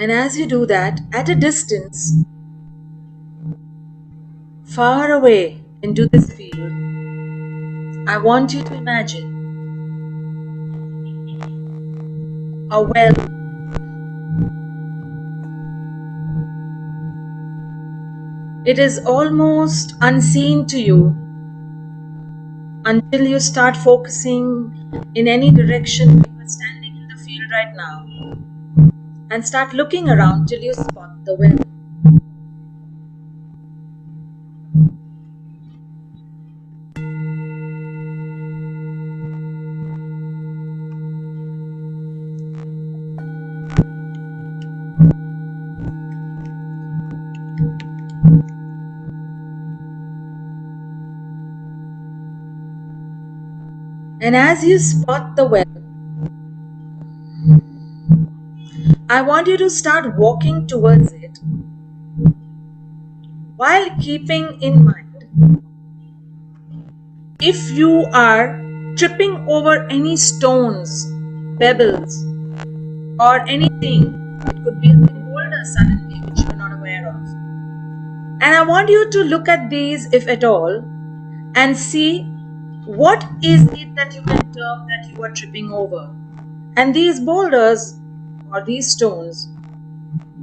[SPEAKER 2] And as you do that, at a distance, far away into this field, I want you to imagine a well. It is almost unseen to you until you start focusing in any direction you are standing in the field right now and start looking around till you spot the well. And as you spot the well, I want you to start walking towards it while keeping in mind if you are tripping over any stones, pebbles, or anything. It could be a big boulder suddenly which you are not aware of. And I want you to look at these, if at all, and see what is it that you can term that you are tripping over. And these boulders or these stones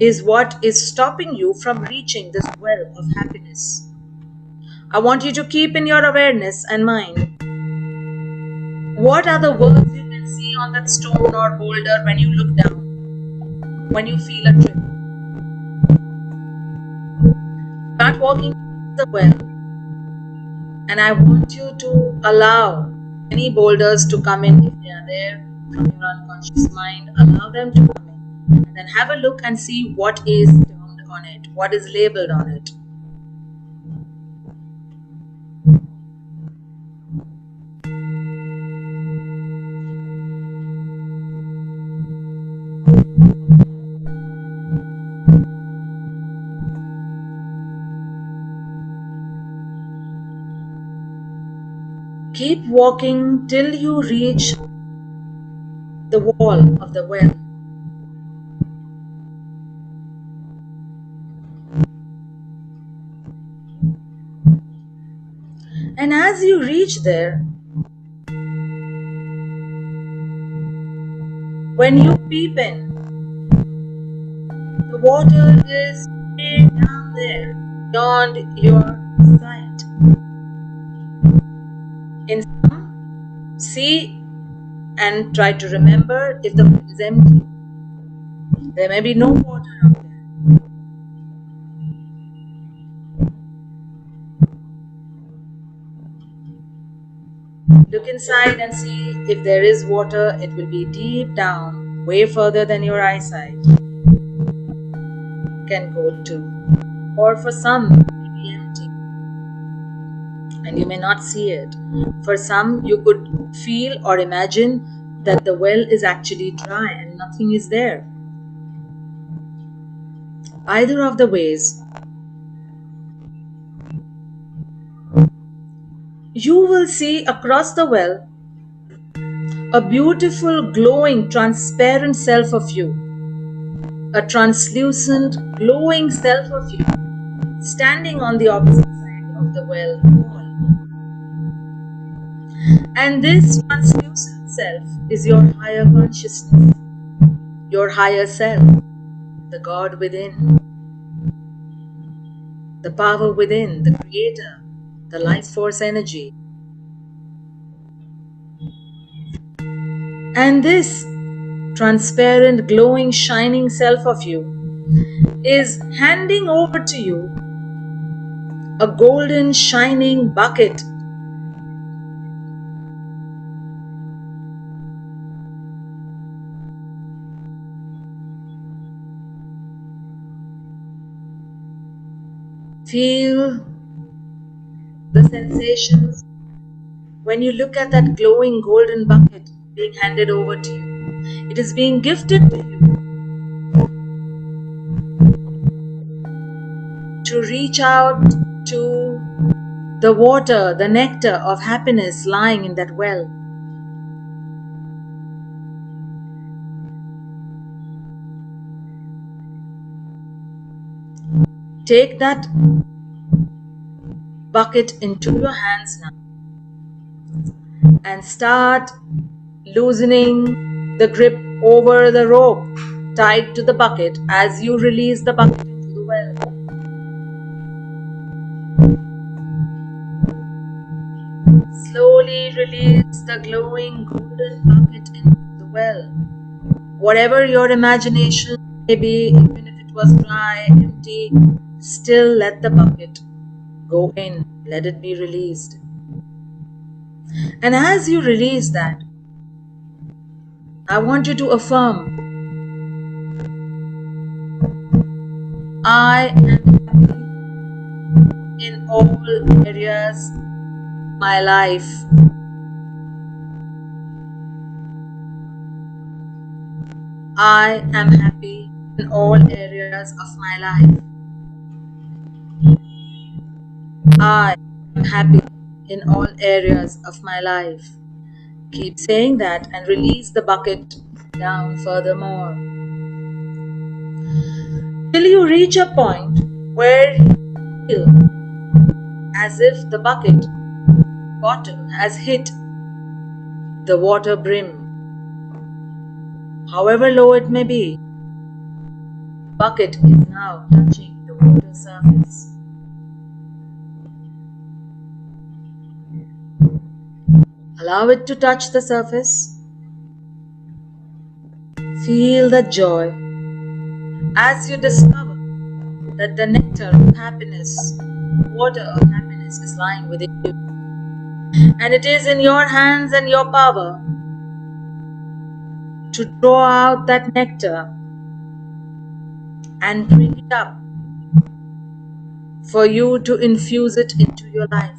[SPEAKER 2] is what is stopping you from reaching this well of happiness. I want you to keep in your awareness and mind what are the words you can see on that stone or boulder when you look down, when you feel a trip. Start walking towards the well, and I want you to allow any boulders to come in if they are there from your unconscious mind. Allow them to come in, and then have a look and see what is termed on it, what is labeled on it. Keep walking till you reach the wall of the well. And as you reach there, when you peep in, the water is way down there, beyond your sight. In some, see and try to remember if the well is empty. There may be no water out there. Look inside and see if there is water. It will be deep down, way further than your eyesight can go to. Or for some, it may be empty and you may not see it. For some, you could feel or imagine that the well is actually dry and nothing is there. Either of the ways, you will see across the well a beautiful, glowing, transparent self of you, a translucent, glowing self of you, standing on the opposite side of the well wall. And this translucent self is your higher consciousness, your higher self, the God within, the power within, the creator, the life force energy. And this transparent, glowing, shining self of you is handing over to you a golden, shining bucket. Feel the sensations when you look at that glowing golden bucket being handed over to you. It is being gifted to you to reach out to the water, the nectar of happiness lying in that well. Take that bucket into your hands now and start loosening the grip over the rope tied to the bucket as you release the bucket into the well. Slowly release the glowing golden bucket into the well. Whatever your imagination may be, even if it was dry, empty, still let the bucket go in. Let it be released. And as you release that, I want you to affirm, I am happy in all areas of my life. I am happy in all areas of my life. I am happy in all areas of my life. Keep saying that and release the bucket down furthermore. Till you reach a point where you feel as if the bucket bottom has hit the water brim. However low it may be, the bucket is now touching the water surface. Allow it to touch the surface. Feel the joy as you discover that the nectar of happiness, water of happiness is lying within you. And it is in your hands and your power to draw out that nectar and bring it up for you to infuse it into your life.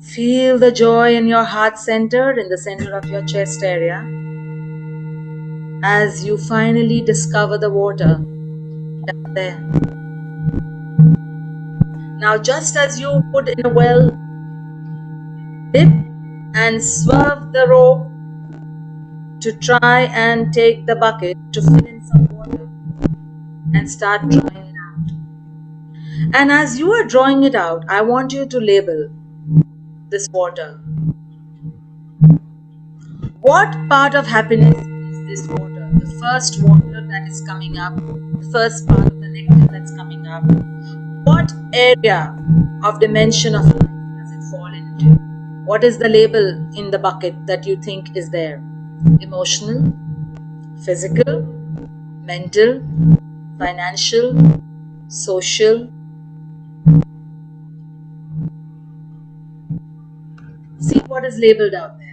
[SPEAKER 2] Feel the joy in your heart center, in the center of your chest area, as you finally discover the water down there. Now, just as you would in a well, dip and swerve the rope to try and take the bucket to fill in some water and start drawing it out. And as you are drawing it out, I want you to label this water. What part of happiness is this water? The first water that is coming up, the first part of the nectar that's coming up. What area of dimension of life does it fall into? What is the label in the bucket that you think is there? Emotional, physical, mental, financial, social. See what is labeled out there.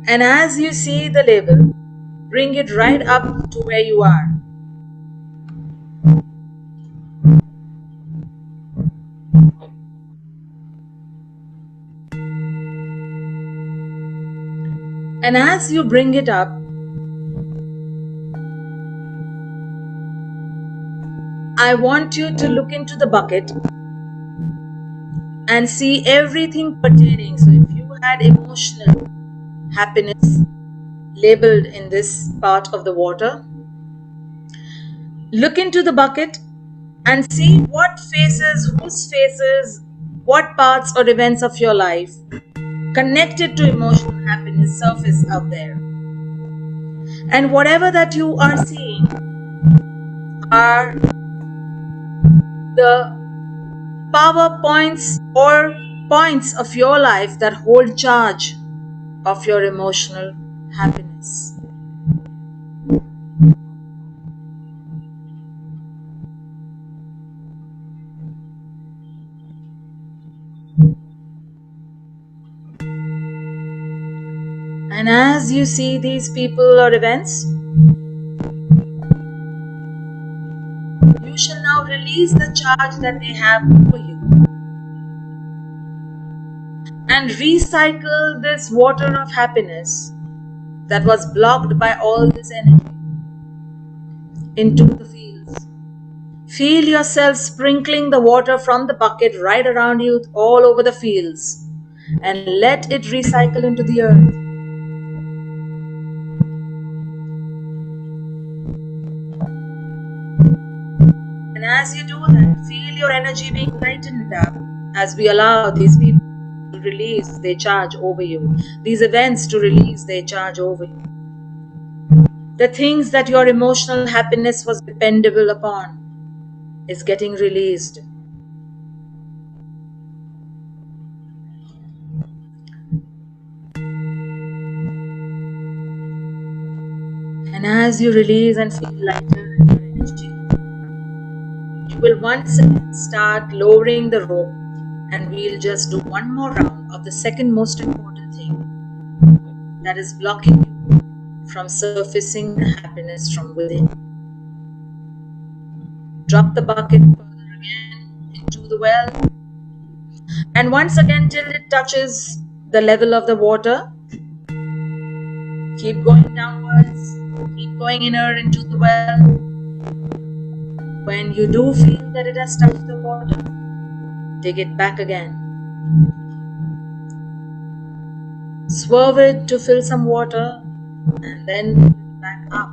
[SPEAKER 2] And as you see the label, bring it right up to where you are. And as you bring it up, I want you to look into the bucket and see everything pertaining. So if you had emotional happiness labeled in this part of the water, look into the bucket and see what faces, whose faces, what parts or events of your life connected to emotional happiness surface out there. And whatever that you are seeing are the power points or points of your life that hold charge of your emotional happiness. And as you see these people or events, you shall now release the charge that they have over you and recycle this water of happiness that was blocked by all this energy into the fields. Feel yourself sprinkling the water from the bucket right around you all over the fields and let it recycle into the earth. And as you do that, feel your energy being lightened up as we allow these people to release their charge over you, these events to release their charge over you. The things that your emotional happiness was dependable upon is getting released. And as you release and feel lighter in your energy, you will once again start lowering the rope, and we'll just do one more round of the second most important thing that is blocking you from surfacing the happiness from within. Drop the bucket further again into the well, and once again till it touches the level of the water. Keep going downwards, keep going inner into the well. When you do feel that it has touched the water, take it back again. Swerve it to fill some water and then put it back up.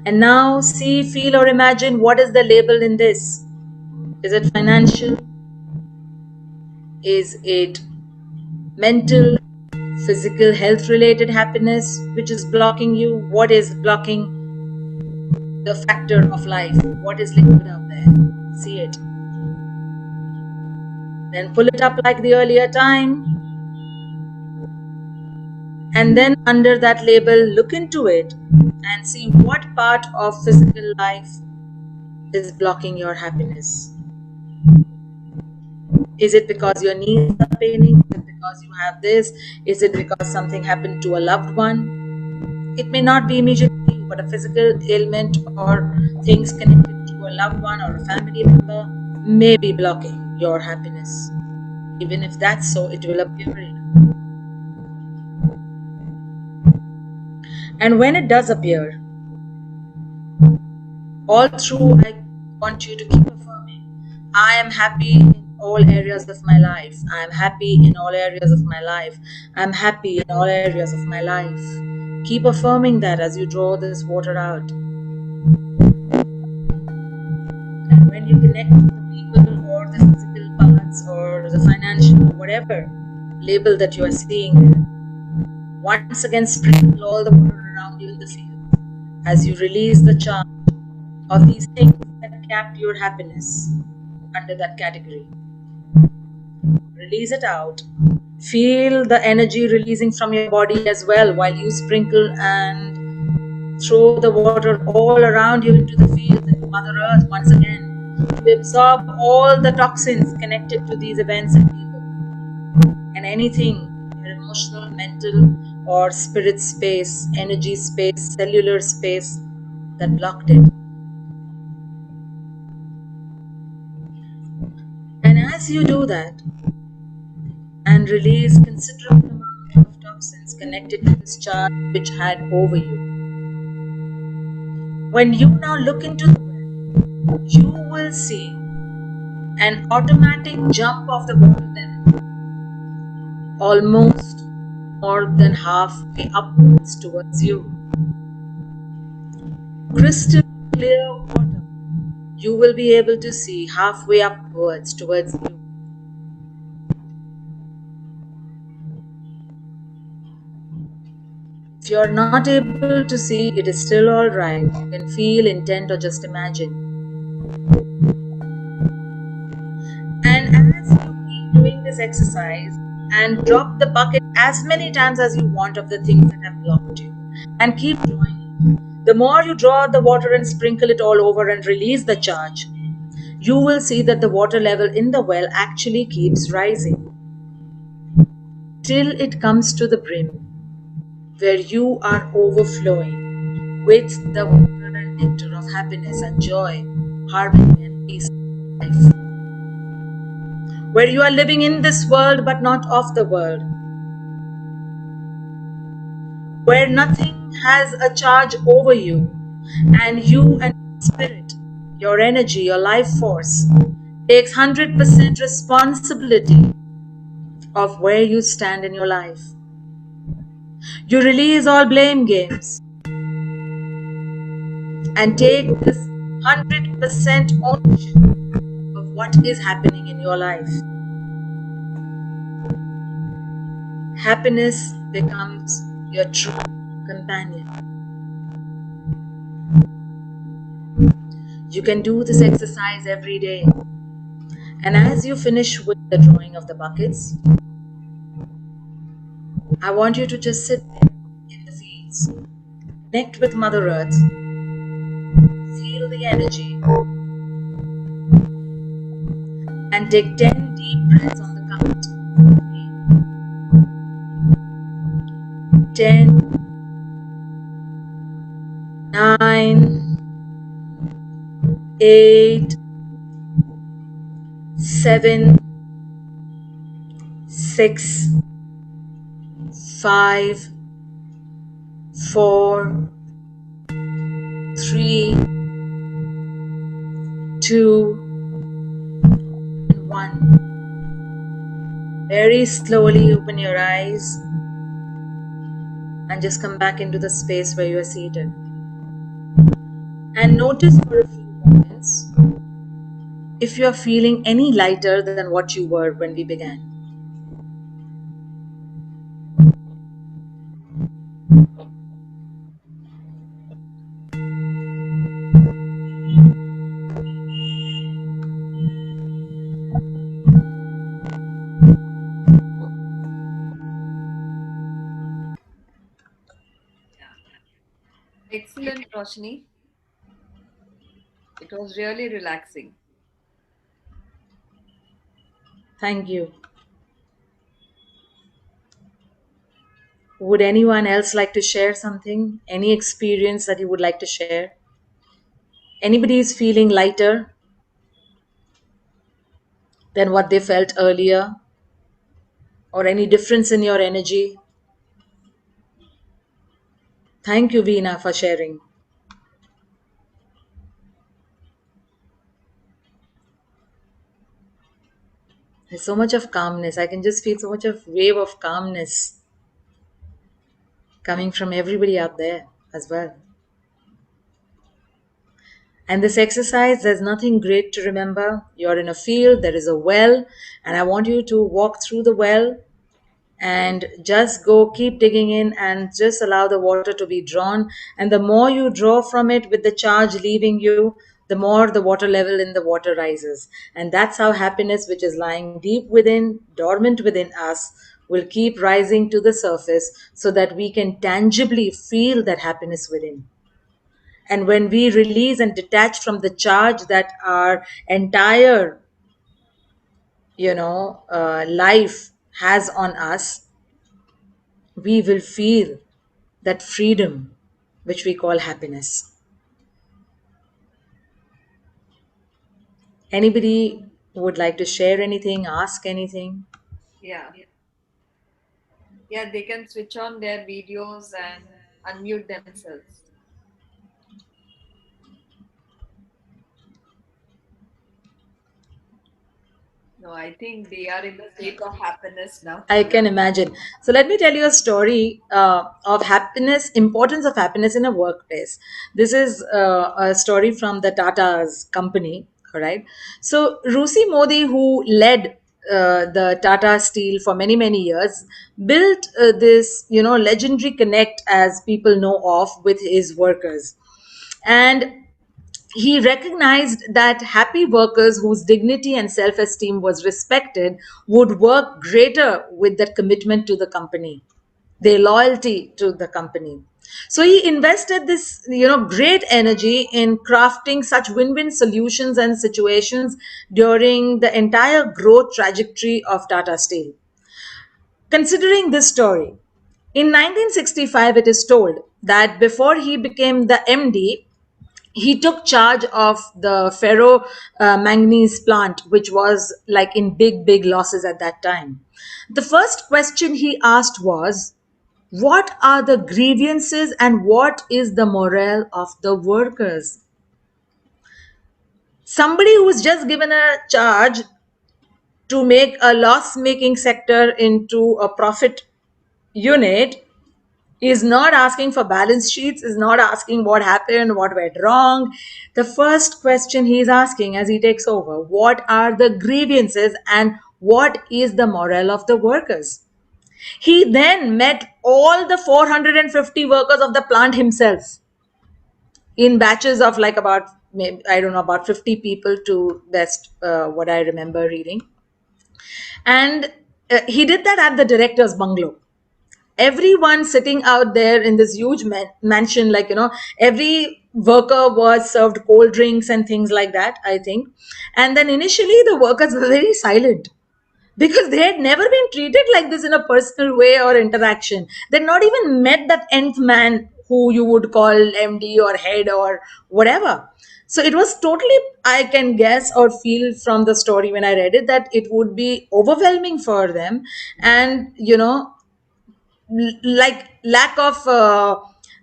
[SPEAKER 2] And now see, feel or imagine what is the label in this. Is it financial? Is it mental, physical, health related happiness which is blocking you? What is blocking the factor of life? What is liquid out there? See it. Then pull it up like the earlier time. And then under that label, look into it and see what part of physical life is blocking your happiness. Is it because your knees are paining? Is it because you have this? Is it because something happened to a loved one? It may not be immediately you, but a physical ailment or things connected to a loved one or a family member may be blocking your happiness. Even if that's so, it will appear in. And when it does appear, all through, I want you to keep affirming, I am happy in all areas of my life. I am happy in all areas of my life. I am happy in all areas of my life. Keep affirming that as you draw this water out. And when you connect with the people or the physical parts or the financial or whatever label that you are seeing there, once again sprinkle all the water around you in the field as you release the charge of these things that capped your happiness under that category. Release it out. Feel the energy releasing from your body as well while you sprinkle and throw the water all around you into the field and Mother Earth once again to absorb all the toxins connected to these events and people and anything in your emotional, mental, or spirit space, energy space, cellular space that blocked it. And as you do that and release considerable amount of toxins connected to this charge which had over you, when you now look into the well, you will see an automatic jump of the water level, almost more than halfway upwards towards you. Crystal clear water, you will be able to see halfway upwards towards you. If you are not able to see, it is still alright. You can feel, intent, or just imagine. And as you keep doing this exercise and drop the bucket as many times as you want of the things that have blocked you and keep drawing it, the more you draw the water and sprinkle it all over and release the charge, you will see that the water level in the well actually keeps rising till it comes to the brim, where you are overflowing with the water and nectar of happiness and joy, harmony and peace in life. Where you are living in this world but not of the world. where nothing has a charge over you, and you and spirit, your energy, your life force, takes 100% responsibility of where you stand in your life. You release all blame games and take this 100% ownership of what is happening in your life. Happiness becomes your true companion. You can do this exercise every day. And as you finish with the drawing of the buckets, I want you to just sit there in the fields, connect with Mother Earth, feel the energy, and take 10 deep breaths on the count. 10, 9, 8, 7, 6, 5, 4, 3, 2, and 1. Very slowly open your eyes and just come back into the space where you are seated. And notice for a few moments if you are feeling any lighter than what you were when we began.
[SPEAKER 1] Excellent, Roshni. It was really relaxing.
[SPEAKER 2] Thank you. Would anyone else like to share something? Any experience that you would like to share? Anybody is feeling lighter than what they felt earlier? Or any difference in your energy? Thank you, Veena, for sharing. There's so much of calmness. I can just feel so much of wave of calmness coming from everybody out there as well. And this exercise, there's nothing great to remember. You're in a field, there is a well, and I want you to walk through the well and just go keep digging in and just allow the water to be drawn. And the more you draw from it with the charge leaving you, the more the water level in the water rises. And that's how happiness, which is lying deep within, dormant within us, will keep rising to the surface so that we can tangibly feel that happiness within. And when we release and detach from the charge that our entire life has on us, we will feel that freedom which we call happiness. Anybody would like to share anything, ask anything?
[SPEAKER 1] Yeah. Yeah, they can switch on their videos and unmute themselves. No, I think they are in the state of happiness now.
[SPEAKER 2] I can imagine. So let me tell you a story of happiness, importance of happiness in a workplace. This is a story from the Tata's company. All right. So Rusi Modi, who led the Tata Steel for many years, built this legendary connect, as people know of, with his workers, and he recognized that happy workers whose dignity and self esteem was respected would work greater with that commitment to the company, their loyalty to the company. So he invested this great energy in crafting such win-win solutions and situations during the entire growth trajectory of Tata Steel. Considering this story, in 1965 it is told that before he became the MD, he took charge of the ferro manganese plant, which was like in big losses at that time. The first question he asked was, What are the grievances and what is the morale of the workers? Somebody who was just given a charge to make a loss making sector into a profit unit is not asking for balance sheets, is not asking what happened, what went wrong. The first question he is asking as he takes over, what are the grievances and what is the morale of the workers? He then met all the 450 workers of the plant himself in batches of like about, maybe, I don't know, about 50 people to best what I remember reading. And he did that at the director's bungalow. Everyone sitting out there in this huge mansion, like, every worker was served cold drinks and things like that, I think. And then initially the workers were very silent because they had never been treated like this in a personal way or interaction. They'd not even met that nth man who you would call MD or head or whatever. So it was totally, I can guess or feel from the story when I read it, that it would be overwhelming for them. And, like lack of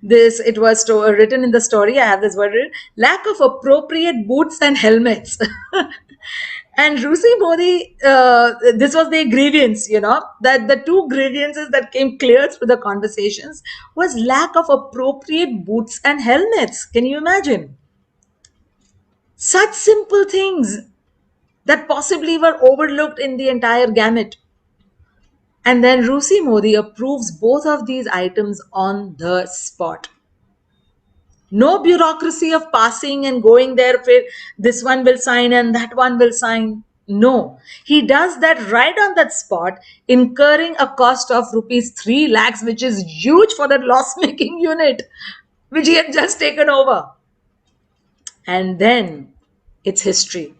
[SPEAKER 2] this, it was written in the story, I have this word written, lack of appropriate boots and helmets. And Rusi Modi, this was their grievance, that the two grievances that came clear through the conversations was lack of appropriate boots and helmets. Can you imagine? Such simple things that possibly were overlooked in the entire gamut. And then Rusi Modi approves both of these items on the spot. No bureaucracy of passing and going there, this one will sign and that one will sign. No, he does that right on that spot, incurring a cost of rupees 3 lakhs, which is huge for that loss making unit, which he had just taken over. And then it's history.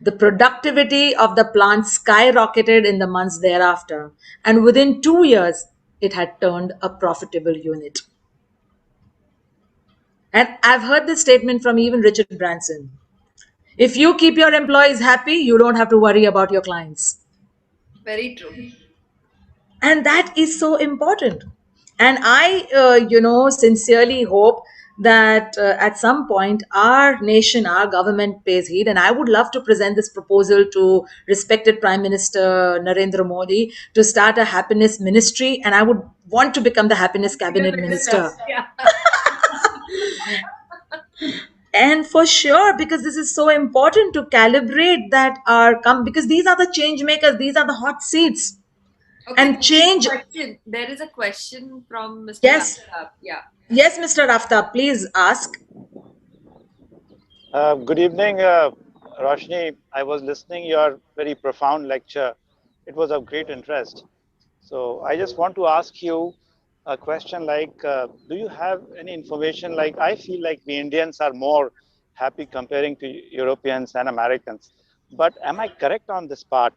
[SPEAKER 2] The productivity of the plant skyrocketed in the months thereafter, and within 2 years, it had turned a profitable unit. And I've heard this statement from even Richard Branson. If you keep your employees happy, you don't have to worry about your clients.
[SPEAKER 1] Very true.
[SPEAKER 2] And that is so important. And I, sincerely hope that at some point our nation, our government pays heed. And I would love to present this proposal to respected Prime Minister Narendra Modi to start a happiness ministry. And I would want to become the happiness cabinet minister.
[SPEAKER 1] Yeah.
[SPEAKER 2] And for sure, because this is so important to calibrate that because these are the change makers, these are the hot seats.
[SPEAKER 1] Okay,
[SPEAKER 2] And change.
[SPEAKER 1] There is a question from Mr.
[SPEAKER 2] Yes.
[SPEAKER 1] Aftab. Yeah.
[SPEAKER 2] Yes, Mr. Aftab, please ask.
[SPEAKER 3] Good evening, Roshni. I was listening your very profound lecture. It was of great interest. So I just want to ask you a question like, do you have any information? Like, I feel like we Indians are more happy comparing to Europeans and Americans. But am I correct on this part?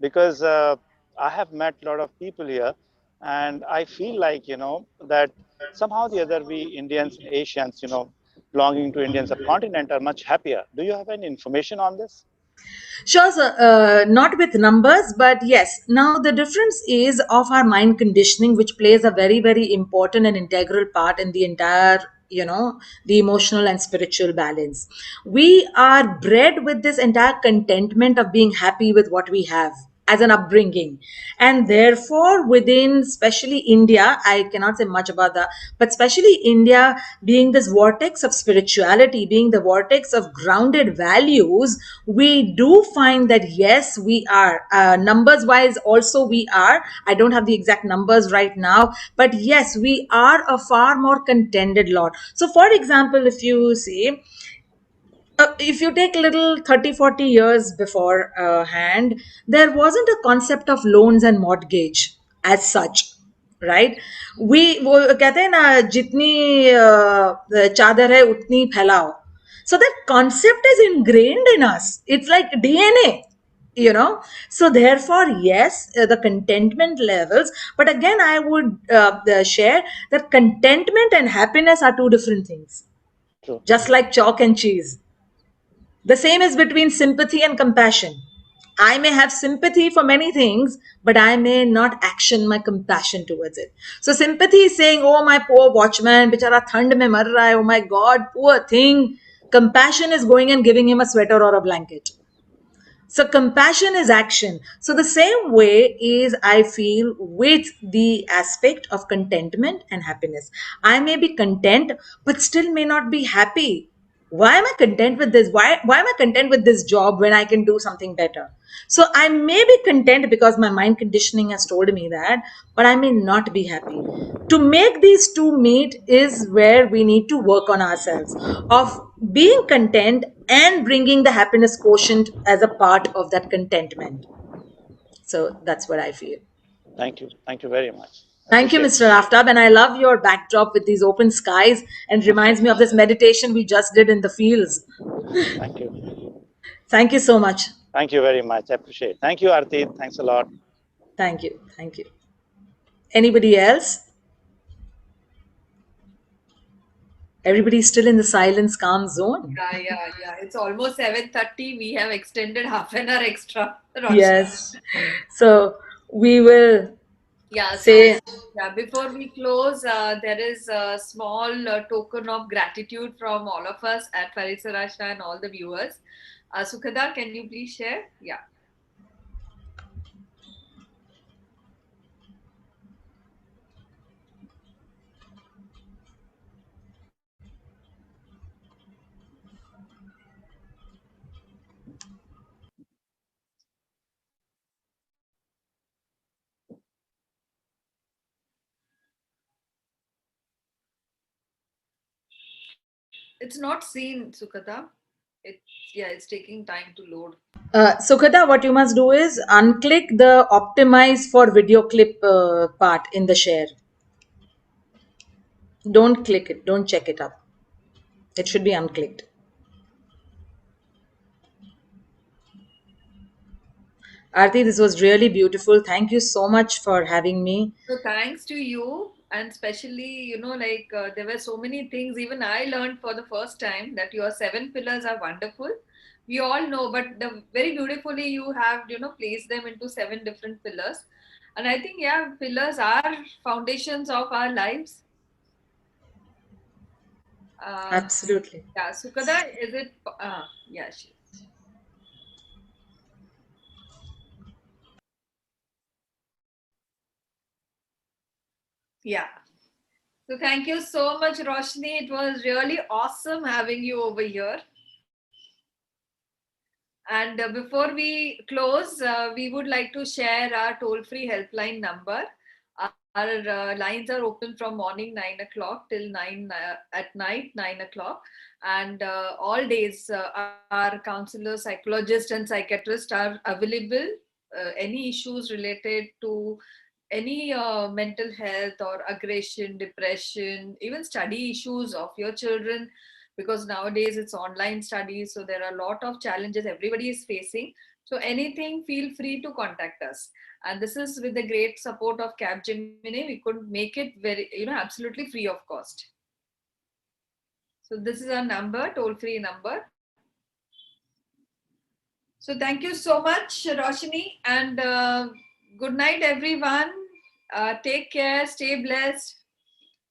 [SPEAKER 3] Because I have met a lot of people here, and I feel like, that somehow or the other we Indians, Asians, belonging to Indian subcontinent are much happier. Do you have any information on this?
[SPEAKER 2] Sure, sir. Not with numbers, but yes. Now, the difference is of our mind conditioning, which plays a very, very important and integral part in the entire, the emotional and spiritual balance. We are bred with this entire contentment of being happy with what we have as an upbringing, and therefore within especially India, I cannot say much about that, but especially India being this vortex of spirituality, being the vortex of grounded values, we do find that yes, we are numbers wise also, we are, I don't have the exact numbers right now, but yes, we are a far more contented lot. So for example, if you see, if you take little 30-40 years before hand, there wasn't a concept of loans and mortgage as such, right? We वो कहते हैं ना, जितनी चादर है उतनी फैलाओ. So that concept is ingrained in us. It's like DNA, so therefore yes, the contentment levels, but again I would share that contentment and happiness are two different things.
[SPEAKER 3] True.
[SPEAKER 2] Just like chalk and cheese. The same is between sympathy and compassion. I may have sympathy for many things, but I may not action my compassion towards it. So sympathy is saying, oh, my poor watchman, bichara thand mein mar raha hai, oh my God, poor thing. Compassion is going and giving him a sweater or a blanket. So compassion is action. So the same way is I feel with the aspect of contentment and happiness. I may be content, but still may not be happy. Why am I content with this? Why am I content with this job when I can do something better? So I may be content because my mind conditioning has told me that, but I may not be happy. To make these two meet is where we need to work on ourselves of being content and bringing the happiness quotient as a part of that contentment. So that's what I feel.
[SPEAKER 3] Thank you. Thank you very much.
[SPEAKER 2] Thank you,
[SPEAKER 3] Appreciate
[SPEAKER 2] Mr.
[SPEAKER 3] it.
[SPEAKER 2] Aftab. And I love your backdrop with these open skies and reminds me of this meditation we just did in the fields.
[SPEAKER 3] Thank you.
[SPEAKER 2] Thank you so much.
[SPEAKER 3] Thank you very much. Appreciate it. Thank you, Arti. Thanks a lot.
[SPEAKER 2] Thank you. Thank you. Anybody else? Everybody's still in the silence, calm zone.
[SPEAKER 1] Yeah. It's almost 7:30. We have extended half an hour extra.
[SPEAKER 2] Yes. So we will
[SPEAKER 1] Yeah,
[SPEAKER 2] say,
[SPEAKER 1] before we close, there is a small token of gratitude from all of us at Parisarashna and all the viewers. Sukhada, can you please share? Yeah. It's not seen, Sukhada. It's taking time to load.
[SPEAKER 2] Sukhata, what you must do is unclick the optimize for video clip part in the share. Don't click it. Don't check it up. It should be unclicked. Aarti, this was really beautiful. Thank you so much for having me.
[SPEAKER 1] So thanks to you, and especially, there were so many things. Even I learned for the first time that your seven pillars are wonderful. We all know, but very beautifully you have, placed them into seven different pillars. And I think, yeah, pillars are foundations of our lives. Uh,
[SPEAKER 2] Absolutely.
[SPEAKER 1] yeah, Sukada, is it? Yeah, yeah. So thank you so much, Roshni. It was really awesome having you over here. And before we close, we would like to share our toll-free helpline number. Our lines are open from morning 9 o'clock till 9 at night 9 o'clock, and all days our counselors, psychologists, and psychiatrists are available. Any issues related to any mental health or aggression, depression, even study issues of your children, because nowadays it's online studies, so there are a lot of challenges everybody is facing. So anything, feel free to contact us. And this is with the great support of Capgemini. We could make it very, absolutely free of cost. So this is our number, toll-free number. So thank you so much, Roshini, and good night, everyone. Take care, stay blessed.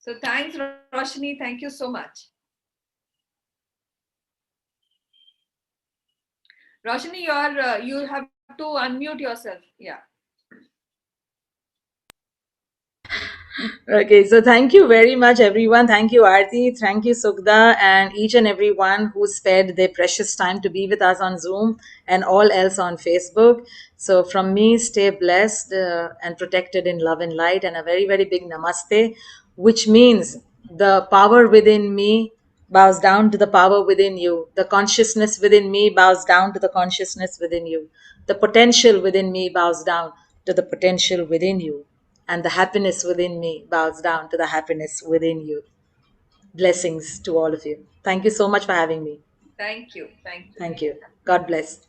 [SPEAKER 1] So thanks, Roshini. Thank you so much. Roshini, you have to unmute yourself. Yeah.
[SPEAKER 2] Okay, so thank you very much, everyone. Thank you, Aarti. Thank you, Sukda, and each and everyone who spared their precious time to be with us on Zoom and all else on Facebook. So, from me, stay blessed and protected in love and light, and a very, very big namaste, which means the power within me bows down to the power within you. The consciousness within me bows down to the consciousness within you. The potential within me bows down to the potential within you, and the happiness within me bows down to the happiness within you. Blessings to all of you. Thank you so much for having me.
[SPEAKER 1] Thank you. Thank you.
[SPEAKER 2] Thank you. God bless.